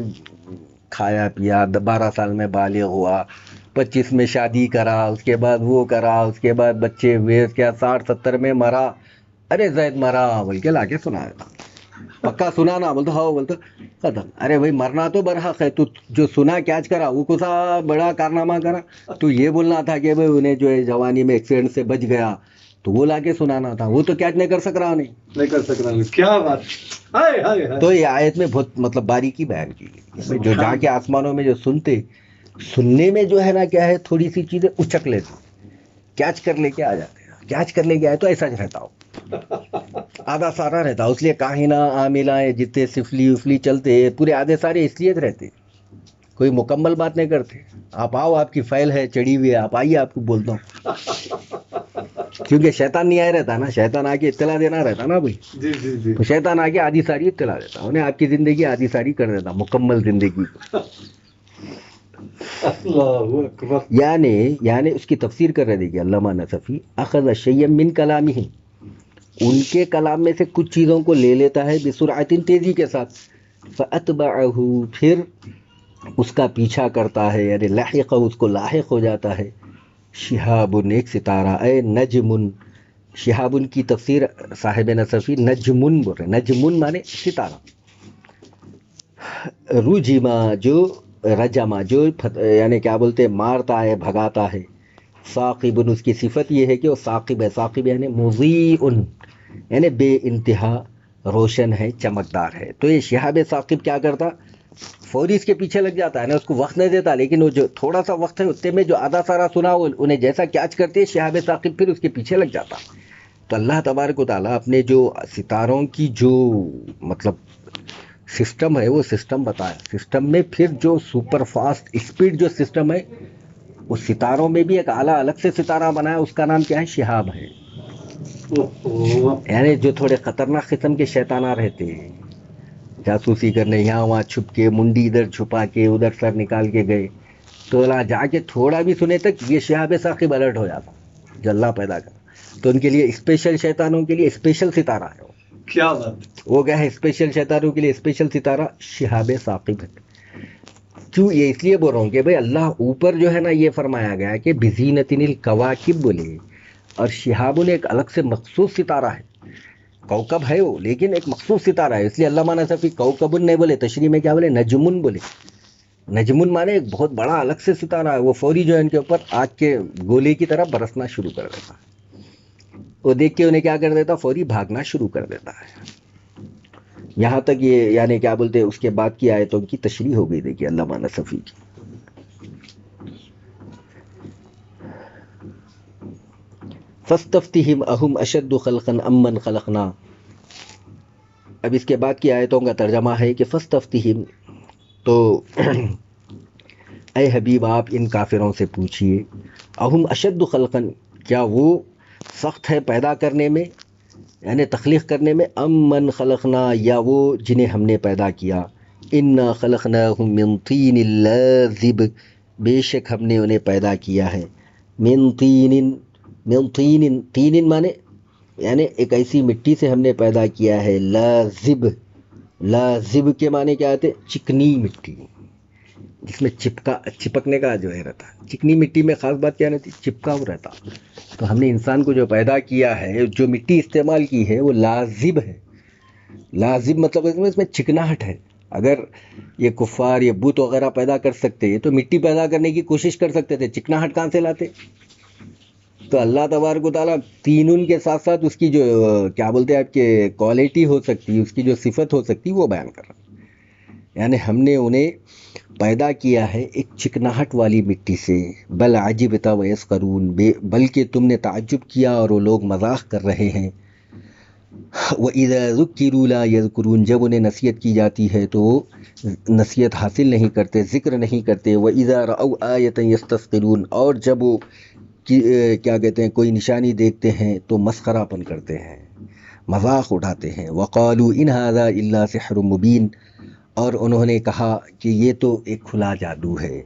کھایا پیا، 12 سال میں بالغ ہوا، 25 میں شادی کرا، اس کے بعد وہ کرا، اس کے بعد بچے ہوئے، اس کے بعد 60-70 میں مرا. ارے زید مرا بول کے لا کے سنایا تھا. پکا سنا نا بولتا، ہاں بولتا ختم. ارے بھائی مرنا تو برحق ہے، تو جو سنا کیچ کرا وہ کسا بڑا کارنامہ کرا. تو یہ بولنا تھا کہ بھائی انہیں جو ہے جوانی میں ایکسیڈنٹ سے بچ گیا، تو وہ لا کے سنانا تھا. وہ تو کیچ نہیں کر سک رہا، نہیں کر سک رہا. کیا بات. تو یہ آیت میں بہت مطلب باریکی بیان کی گئی. جو جا کے آسمانوں میں جو سننے میں جو ہے نا کیا ہے تھوڑی سی چیزیں اچک لیتے، کیچ کر لے کے آ جاتے ہیں. کیچ کر لے کے آئے تو ایسا رہتا ہو، آدھا سارا رہتا. اس لیے کاہنہ عاملائیں جتنے سفلی افلی چلتے پورے آدھے سارے اس لیے رہتے، کوئی مکمل بات نہیں کرتے. آپ آؤ، آپ کی فائل ہے چڑھی ہوئی ہے، آپ آئیے، آپ کو بولتا ہوں. کیونکہ شیطان نہیں آیا رہتا نا، شیطان آ کے اطلاع دینا رہتا نا بھائی. جی. تو شیطان آ کے آدھی ساری اطلاع دیتا، انہیں آپ کی زندگی آدھی ساری کر دیتا، مکمل زندگی. اللہ اکبر. یعنی اس کی تفسیر کر رہے دیکھیے علامہ نصفی، اخذ شیئا من کلامہ، ان کے کلام میں سے کچھ چیزوں کو لے لیتا ہے بسرعت، تیزی کے ساتھ. فاتبعہ، پھر اس کا پیچھا کرتا ہے، یعنی لاحق، اس کو لاحق ہو جاتا ہے. شہاب، ایک ستارہ، اے نجم. شہاب کی تفسیر صاحب نصفی نجمن بول رہے، نجمن مانے ستارہ. رجما، جو رجما، جو یعنی کیا بولتے مارتا ہے، بھگاتا ہے. ثاقب، اس کی صفت یہ ہے کہ وہ ثاقب ہے. ثاقب یعنی مضیء، یعنی بے انتہا روشن ہے، چمکدار ہے. تو یہ شہاب ثاقب کیا کرتا؟ فوری اس کے پیچھے لگ جاتا ہے نا، اس کو وقت نہیں دیتا. لیکن وہ جو تھوڑا سا وقت ہے اتنے میں جو آدھا سارا سنا انہیں جیسا کیچ کرتے شہاب ثاقب پھر اس کے پیچھے لگ جاتا. تو اللہ تبارک و تعالیٰ اپنے جو ستاروں کی جو مطلب سسٹم ہے وہ سسٹم بتایا. سسٹم میں پھر جو سپر فاسٹ اسپیڈ جو سسٹم ہے اس ستاروں میں بھی ایک اعلیٰ الگ سے ستارہ بنایا, اس کا نام کیا ہے؟ شہاب ہے. یعنی جو تھوڑے خطرناک قسم کے شیطانہ رہتے ہیں, جاسوسی کرنے یہاں وہاں چھپ کے, منڈی ادھر چھپا کے ادھر سر نکال کے گئے, تو جا کے تھوڑا بھی سنے تک یہ شہاب ثاقب الرٹ ہو جاتا جو اللہ پیدا کرا. تو ان کے لیے اسپیشل شیطانوں کے لیے اسپیشل ستارہ ہے. کیا بات, وہ کیا ہے؟ اسپیشل شیطانوں کے لیے اسپیشل ستارہ شہاب ثاقب ہے. کیوں یہ اس لیے بول رہا ہوں کہ بھائی اللہ اوپر جو ہے نا یہ فرمایا گیا کہ بزینت الکواکب بولے, اور شہاب ایک الگ سے مخصوص ستارہ ہے. کوکب ہے وہ لیکن ایک مخصوص ستارہ ہے, اس لیے علامہ نصفی کوکبن نہیں بولے, تشریح میں کیا بولے؟ نجمن بولے. نجمن مانے ایک بہت بڑا الگ سے ستارہ ہے. وہ فوری جو ہے ان کے اوپر آگ کے گولے کی طرح برسنا شروع کر دیتا, وہ دیکھ کے انہیں کیا کر دیتا؟ فوری بھاگنا شروع کر دیتا ہے. یہاں تک یہ یعنی کیا بولتے ہیں اس کے بعد کی آیتوں کی تشریح ہو گئی. دیکھیے علامہ نصفی کی فاستفتہم اہم اشد خلقا ام من خلقنا. اب اس کے بعد کی آیتوں کا ترجمہ ہے کہ فاستفتہم, تو اے حبیب آپ ان کافروں سے پوچھئے, اہم اشد خلقا, کیا وہ سخت ہے پیدا کرنے میں یعنی تخلیق کرنے میں, ام من خلقنا, یا وہ جنہیں ہم نے پیدا کیا. انا خلقناہم من طین لازب, بے شک ہم نے انہیں پیدا کیا ہے من طین, من طین, طین مانے یعنی ایک ایسی مٹی سے ہم نے پیدا کیا ہے. لازب, لازب کے معنی کیا آتے؟ چکنی مٹی, جس میں چپکنے کا جو ہے رہتا. چکنی مٹی میں خاص بات کیا رہتی؟ چپکا ہوا رہتا. تو ہم نے انسان کو جو پیدا کیا ہے, جو مٹی استعمال کی ہے وہ لازب ہے. لازب مطلب اس میں چکناہٹ ہے. اگر یہ کفار یہ بت وغیرہ پیدا کر سکتے تو مٹی پیدا کرنے کی کوشش کر سکتے تھے, چکناہٹ کہاں سے لاتے؟ تو اللہ تبارک و تعالیٰ تینوں کے ساتھ ساتھ اس کی جو کیا بولتے ہیں آپ کے کوالٹی ہو سکتی, اس کی جو صفت ہو سکتی وہ بیان کر رہا. یعنی ہم نے انہیں پیدا کیا ہے ایک چکناہٹ والی مٹی سے. بل عجبت ویسخرون, بلکہ تم نے تعجب کیا اور وہ لوگ مذاق کر رہے ہیں. وَإِذَا ذُكِّرُوا لَا يَذْكُرُونَ, جب انہیں نصیحت کی جاتی ہے تو وہ نصیحت حاصل نہیں کرتے, ذکر نہیں کرتے. وَإِذَا رَأَوْا آیَةً يَسْتَسْخِرُونَ, اور جب وہ کیا کہتے ہیں کوئی نشانی دیکھتے ہیں تو مسخرہ پن کرتے ہیں, مذاق اٹھاتے ہیں. وَقَالُوا إِنْ هَذَا إِلَّا سِحْرٌ مُبِينٌ, اور انہوں نے کہا کہ یہ تو ایک کھلا جادو ہے.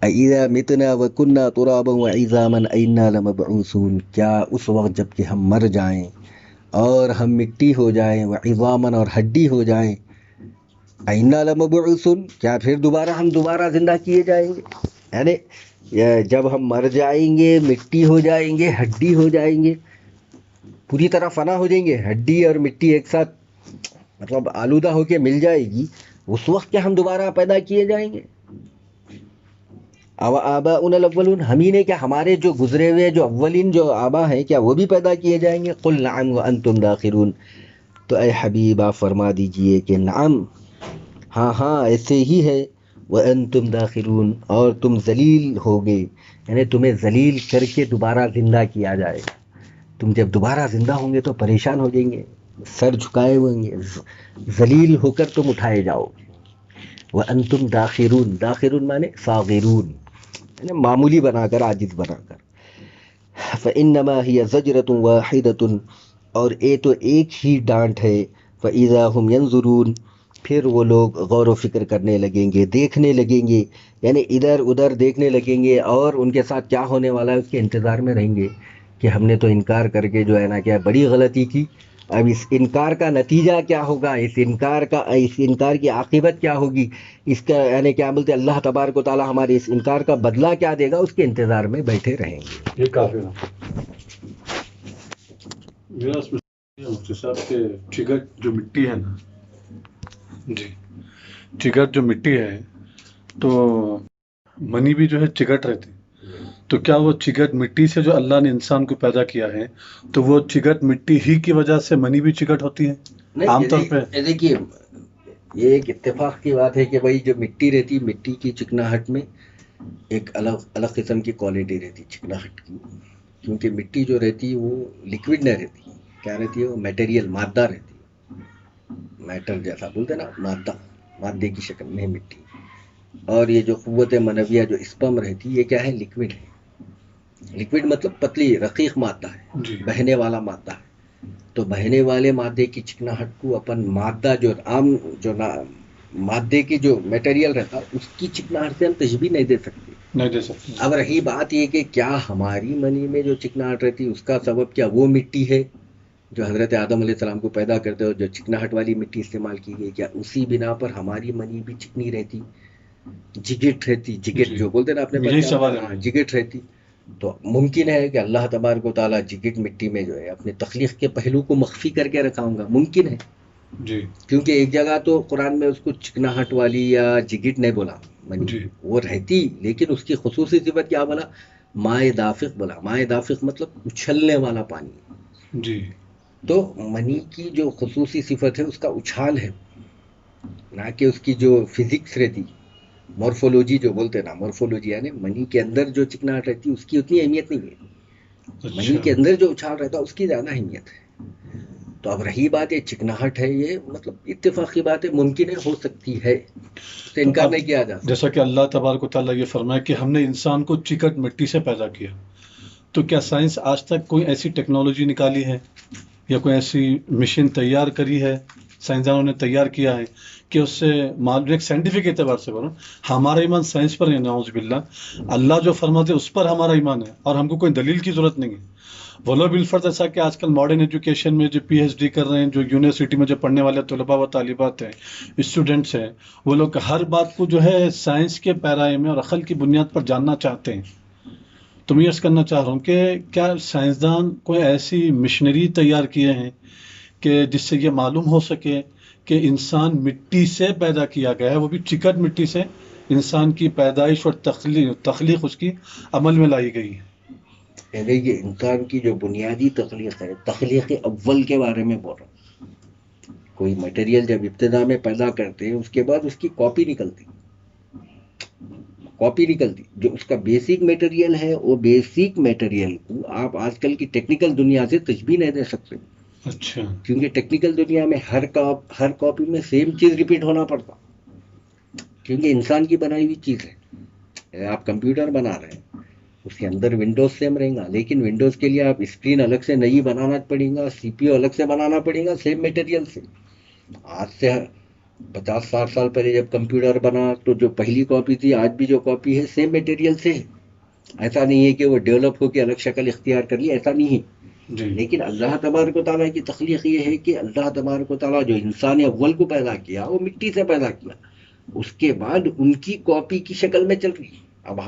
اَإِذَا مِتْنَا وَكُنَّا تُرَابًا وَعِظَامًا أَإِنَّا لَمَبْعُوثُونَ, کیا اس وقت جب کہ ہم مر جائیں اور ہم مٹی ہو جائیں, وعظامًا اور ہڈی ہو جائیں, أَإِنَّا لَمَبْعُوثُونَ, کیا پھر دوبارہ ہم دوبارہ زندہ کیے جائیں گے. یعنی جب ہم مر جائیں گے, مٹی ہو جائیں گے, ہڈی ہو جائیں گے, پوری طرح فنا ہو جائیں گے, ہڈی اور مٹی ایک ساتھ مطلب آلودہ ہو کے مل جائے گی, اس وقت کیا ہم دوبارہ پیدا کیے جائیں گے. آباؤنا الاولون, ہم ہی نے کیا ہمارے جو گزرے ہوئے جو اولین جو آبا ہیں کیا وہ بھی پیدا کیے جائیں گے. قل نعم وانتم داخرون, تو اے حبیب آپ فرما دیجئے کہ نعم, ہاں ہاں ایسے ہی ہے, وانتم داخرون, اور تم ذلیل ہوگے, یعنی تمہیں ذلیل کر کے دوبارہ زندہ کیا جائے گا. تم جب دوبارہ زندہ ہوں گے تو پریشان ہو جائیں گے, سر جھکائے ہوئے ہوں گے, ذلیل ہو کر تم اٹھائے جاؤ گے. وانتم داخرون, داخرون مانے صاغرون, یعنی معمولی بنا کر, عاجز بنا کر. فانما هي زجرۃ واحدۃ, اور یہ تو ایک ہی ڈانٹ ہے. فاذا هم ينظرون, پھر وہ لوگ غور و فکر کرنے لگیں گے, دیکھنے لگیں گے, یعنی ادھر ادھر دیکھنے لگیں گے, اور ان کے ساتھ کیا ہونے والا ہے اس کے انتظار میں رہیں گے کہ ہم نے تو انکار کر کے جو ہے نا کیا بڑی غلطی کی, اب اس انکار کا نتیجہ کیا ہوگا, اس انکار کی عاقبت کیا ہوگی, اس کا یعنی کیا بولتے اللہ تبارک و تعالیٰ ہمارے اس انکار کا بدلہ کیا دے گا, اس کے انتظار میں بیٹھے رہیں گے. یہ کافی میرا اس میں مفتی صاحب کے چگٹ جو مٹی ہے نا, جی چگٹ جو مٹی ہے تو منی بھی جو ہے چگٹ رہتی, تو کیا وہ چگٹ مٹی سے جو اللہ نے انسان کو پیدا کیا ہے تو وہ چگٹ مٹی ہی کی وجہ سے منی بھی چگٹ ہوتی ہے عام طور پہ؟ دیکھیے یہ ایک اتفاق کی بات ہے کہ بھائی جو مٹی رہتی, مٹی کی چکناہٹ میں ایک الگ الگ قسم کی کوالٹی رہتی چکناہٹ کی. کیونکہ مٹی جو رہتی ہے وہ لکوڈ نہیں رہتی، کیا رہتی ہے؟ وہ میٹیریل، مادہ رہتی ہے، میٹر جیسا بولتے نا، مادہ، مادے کی شکل میں مٹی. اور یہ جو قوت منویہ جو اسپم رہتی، یہ کیا ہے؟ لکوڈ ہے. لکوڈ مطلب پتلی رقیق مادہ ہے، جی بہنے والا مادہ ہے. تو بہنے والے مادے کی چکناہٹ کو اپن مادہ جو عام جو مادے کی جو میٹیریل رہتا اس کی چکناہٹ سے ہم تشبیہ نہیں دے سکتے. نہیں دے سکتے. اب رہی بات یہ کہ کیا ہماری منی میں جو چکناہٹ رہتی اس کا سبب کیا وہ مٹی ہے جو حضرت آدم علیہ السلام کو پیدا کرتے ہو، جو چکناہٹ والی مٹی استعمال کی گئی، کیا اسی بنا پر ہماری منی بھی چکنی رہتی، جگٹ رہتی؟ جگٹ جی جو بولتے نا، اپنے یہی بچہ سوال ہے ہاں میرا. جگٹ رہتی. تو ممکن ہے کہ اللہ تبارک و تعالیٰ جگٹ مٹی میں جو ہے اپنے تخلیق کے پہلو کو مخفی کر کے رکھا ہوں گا، ممکن ہے. جی کیونکہ ایک جگہ تو قرآن میں اس کو چکناہٹ والی یا جگٹ نہیں بولا منی جی کو، وہ رہتی، لیکن اس کی خصوصی صفت کیا بولا؟ مائع دافق بولا. مائع دافق مطلب اچھلنے والا پانی. جی تو منی کی جو خصوصی صفت ہے اس کا اچھال ہے، نہ کہ اس کی جو فزکس رہتی، مورفولوجی جو بولتے نا، مورفولوجی یعنی منی کے اندر جو چکناہٹ رہتی اس کی اتنی اہمیت نہیں ہے. منی اچھا. کے اندر جو اچھال رہتا اس کی زیادہ اہمیت ہے. تو اب رہی بات یہ چکناہٹ ہے، یہ مطلب اتفاقی بات ہے، ممکن ہے، ہو سکتی ہے، اس سے تو انکار اب نہیں کیا جا جیسا سکتا. کہ اللہ تبارک و تعالیٰ یہ فرمایا کہ ہم نے انسان کو چکٹ مٹی سے پیدا کیا، تو کیا سائنس آج تک کوئی ایسی ٹیکنالوجی نکالی ہے یا کوئی ایسی مشین تیار کری ہے، سائنسدانوں نے تیار کیا ہے کہ اس سے ایک سائنٹیفک اعتبار سے بولوں، ہمارا ایمان سائنس پر ہے، نعوذ باللہ، اللہ جو فرماتے اس پر ہمارا ایمان ہے اور ہم کو کوئی دلیل کی ضرورت نہیں ہے. ولو بالفرض ایسا کہ آج کل ماڈرن ایجوکیشن میں جو پی ایچ ڈی کر رہے ہیں، جو یونیورسٹی میں جو پڑھنے والے طلباء و طالبات ہیں، اسٹوڈنٹس ہیں، وہ لوگ ہر بات کو جو ہے سائنس کے پیرائے میں اور عقل کی بنیاد پر جاننا چاہتے ہیں. تو میں یہ کرنا چاہ رہا ہوں کہ کیا سائنسدان کوئی ایسی مشنری تیار کیے ہیں کہ جس سے یہ معلوم ہو سکے کہ انسان مٹی سے پیدا کیا گیا ہے، وہ بھی چکٹ مٹی سے انسان کی پیدائش اور تخلیق اس کی عمل میں لائی گئی ہے. یعنی یہ انسان کی جو بنیادی تخلیق ہے، تخلیق اول کے بارے میں بول رہا ہوں. کوئی مٹیریل جب ابتدا میں پیدا کرتے ہیں اس کے بعد اس کی کاپی نکلتی، کاپی نکلتی جو اس کا بیسک میٹیریل ہے، وہ بیسک میٹیریل کو آپ آج کل کی ٹیکنیکل دنیا سے تشبیہ نہیں دے سکتے. اچھا. کیونکہ ٹیکنیکل دنیا میں ہر کاپی میں سیم چیز ریپیٹ ہونا پڑتا، کیونکہ انسان کی بنائی ہوئی چیز ہے. آپ کمپیوٹر بنا رہے ہیں، اس کے اندر ونڈوز سیم رہیں گا، لیکن ونڈوز کے لیے آپ اسکرین الگ سے نئی بنانا پڑے گا، سی پی یو الگ سے بنانا پڑے گا، سیم میٹیریل سے. آج سے 50-60 سال پہلے جب کمپیوٹر بنا تو جو پہلی کاپی تھی، آج بھی جو کاپی ہے سیم میٹیریل سے ہے. ایسا نہیں ہے کہ وہ ڈیولپ ہو کے الگ شکل اختیار کر لی، ایسا نہیں ہے. جی لیکن اللہ تبارک و تعالیٰ کی تخلیق یہ ہے کہ اللہ تبارک و تعالیٰ جو انسان اول کو پیدا کیا وہ مٹی سے پیدا کیا، اس کے بعد ان کی کاپی کی شکل میں چل رہی. اب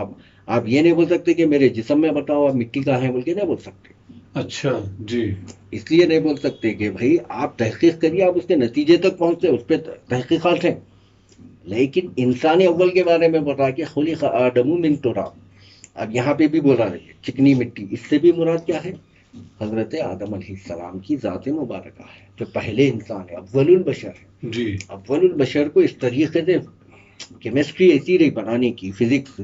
آپ یہ نہیں بول سکتے کہ میرے جسم میں بتاؤ آپ مٹی کا ہے بول کے نہیں بول سکتے. اچھا. جی اس لیے نہیں بول سکتے کہ بھائی آپ تحقیق کریے، آپ اس کے نتیجے تک پہنچتے، اس پہ تحقیقات ہیں. لیکن انسان اول کے بارے میں بتا کہ خلق آدم من تراب. اب یہاں پہ بھی بولا رہی ہے چکنی مٹی، اس سے بھی مراد کیا ہے؟ حضرت آدم علیہ السلام کی ذات مبارکہ ہے، جو پہلے انسان ہے، اول البشر ہے. جی اول البشر کو اس طریقے سے کیمسٹری ایسی رہی بنانے کی، فزکس،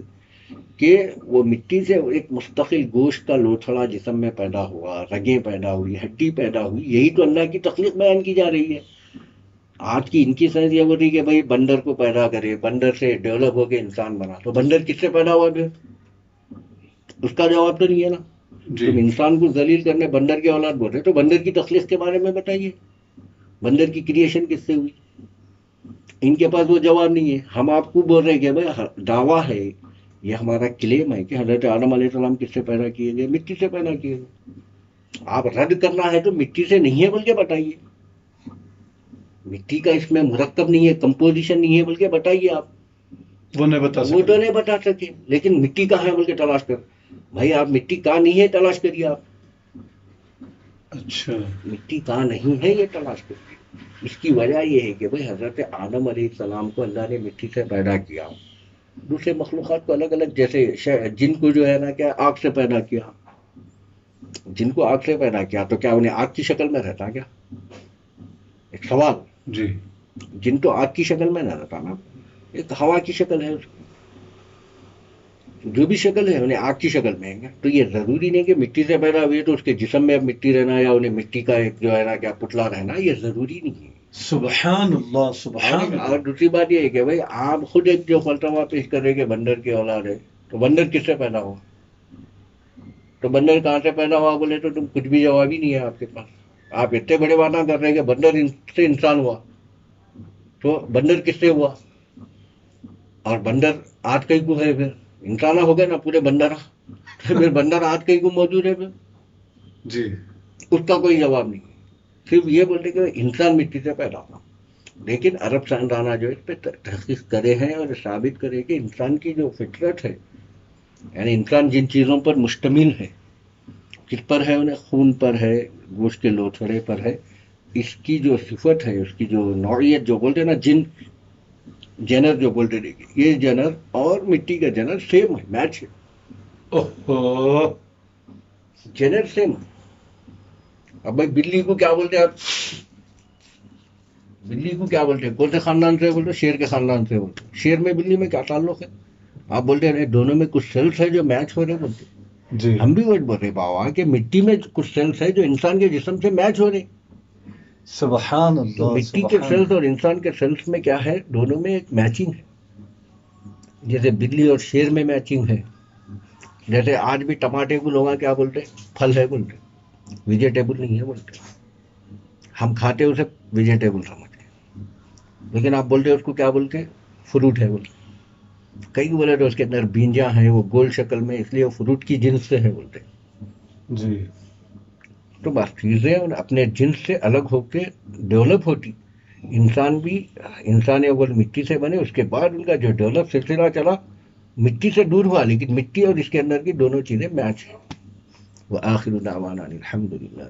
کہ وہ مٹی سے ایک مستقل گوشت کا لوتھڑا جسم میں پیدا ہوا، رگیں پیدا ہوئی، ہڈی پیدا ہوئی. یہی تو اللہ کی تخلیق بیان کی جا رہی ہے. آج کی ان کی سائنس یہ بول رہی کہ بھائی بندر کو پیدا کرے، بندر سے ڈیولپ ہو کے انسان بنا. تو بندر کس سے پیدا ہوا پھر؟ اس کا جواب تو نہیں ہے نا. جی تم انسان کو ذلیل کرنے بندر کی اولاد بول رہے، تو بندر کی تخلیق کے بارے میں بتائیے، بندر کی کریشن کس سے ہوئی؟ ان کے پاس وہ جواب نہیں ہے. ہم آپ کو بول رہے کہ بھائی دعویٰ ہے، یہ ہمارا کلیم ہے کہ حضرت آدم علیہ السلام کس سے پیدا کیے گئے؟ مٹی سے پیدا کیے گئے. آپ رد کرنا ہے تو مٹی سے نہیں ہے بول کے بتائیے، مٹی کا اس میں مرکب نہیں ہے، کمپوزیشن نہیں ہے بول کے بتائیے. آپ وہ نہیں بتا وہ تو سکتے. نہیں بتا سکے، لیکن مٹی کا ہے بول کے تلاش کر. بھائی آپ مٹی کا نہیں ہے تلاش کریے، آپ اچھا. مٹی کا نہیں ہے یہ تلاش کریے. اس کی وجہ یہ ہے کہ بھائی حضرت آدم علیہ السلام کو اللہ نے مٹی سے پیدا کیا، دوسرے مخلوقات کو الگ الگ، جیسے جن کو جو ہے نا کیا آگ سے پیدا کیا. جن کو آگ سے پیدا کیا تو کیا انہیں آگ کی شکل میں رہتا کیا؟ ایک سوال. جی جن تو آگ کی شکل میں نہ رہتا نا، ایک ہوا کی شکل ہے اس کی. جو بھی شکل ہے انہیں آگ کی شکل میں ہے کیا؟ تو یہ ضروری نہیں کہ مٹی سے پیدا ہوئی ہے تو اس کے جسم میں اب مٹی رہنا یا انہیں مٹی کا ایک جو ہے نا کیا پتلا رہنا، یہ ضروری نہیں ہے۔ سبحان اللہ سبحان اور اللہ. دوسری بات یہ ہے کہ بھائی آپ خود ایک جو فلسفہ پیش کر رہے کہ بندر کی اولاد ہے، تو بندر کس سے پیدا ہوا؟ تو بندر کہاں سے پیدا ہوا بولے تو تم کچھ بھی جواب ہی نہیں ہے آپ کے پاس۔ آپ اتنے بڑے وعدہ کر رہے ہیں کہ بندر سے انسان ہوا، تو بندر کس سے ہوا؟ اور بندر آج کہیں کو ہے، پھر انسان ہو گئے نا پورے بندر، پھر بندر آج کہیں کو موجود ہے، پھر جی اس کا کوئی جواب نہیں، صرف یہ بولتے کہ انسان مٹی سے پیدا ہوا۔ لیکن عرب سائنسدانہ جو اس پہ تحقیق کرے ہیں اور ثابت کرے کہ انسان کی جو فطرت ہے، یعنی انسان جن چیزوں پر مشتمل ہے، کس پر ہے؟ انہیں خون پر ہے، گوشت کے لوتھڑے پر ہے، اس کی جو صفت ہے، اس کی جو نوعیت جو بولتے ہیں نا، جن جنر جو بولتے دیکھیے، یہ جنر اور مٹی کا جنر سیم ہے، میچ ہے، اوہ جنر سیم۔ اب بھائی بلی کو کیا بولتے ہیں آپ؟ بلی کو کیا بولتے ہیں؟ کون سے خاندان سے بولتے ہیں؟ شیر کے خاندان سے بولتے ہیں۔ شیر میں بلی میں کیا تعلق ہے؟ آپ بولتے ہیں دونوں میں کچھ سیلس ہے جو میچ ہو رہے ہیں، بولتے ہیں۔ جی ہم بھی وہی بول رہے بابا کہ مٹی میں کچھ سیلس ہے جو انسان کے جسم سے میچ ہو رہے ہیں۔ سبحان تو اللہ مٹی کے سبحان سیلس اور اللہ. انسان کے سیلس میں کیا ہے؟ دونوں میں ایک میچنگ ہے، جیسے بلی اور شیر میں میچنگ ہے۔ جیسے آج بھی ٹماٹے کو لوگ کیا بولتے ہیں؟ پھل ہے بولتے، ویجیٹیبل نہیں ہے بولتے۔ ہم کھاتے اسے ویجیٹیبل سمجھ کے، لیکن آپ بولتے اس کو کیا بولتے؟ فروٹ ہے بولتے۔ کئی بولے تو اس کے اندر بیجاں ہیں، وہ گول شکل میں، اس لیے وہ فروٹ کی جنس سے ہے بولتے۔ جی تو بس چیزیں اپنے جنس سے الگ ہو کے ڈیولپ ہوتی۔ انسان بھی، انسان اول مٹی سے بنے، اس کے بعد ان کا جو ڈیولپ سلسلہ چلا مٹی سے دور ہوا، لیکن مٹی اور اس کے اندر کی دونوں چیزیں میچ ہیں۔ وآخر دعوانا الحمدللہ۔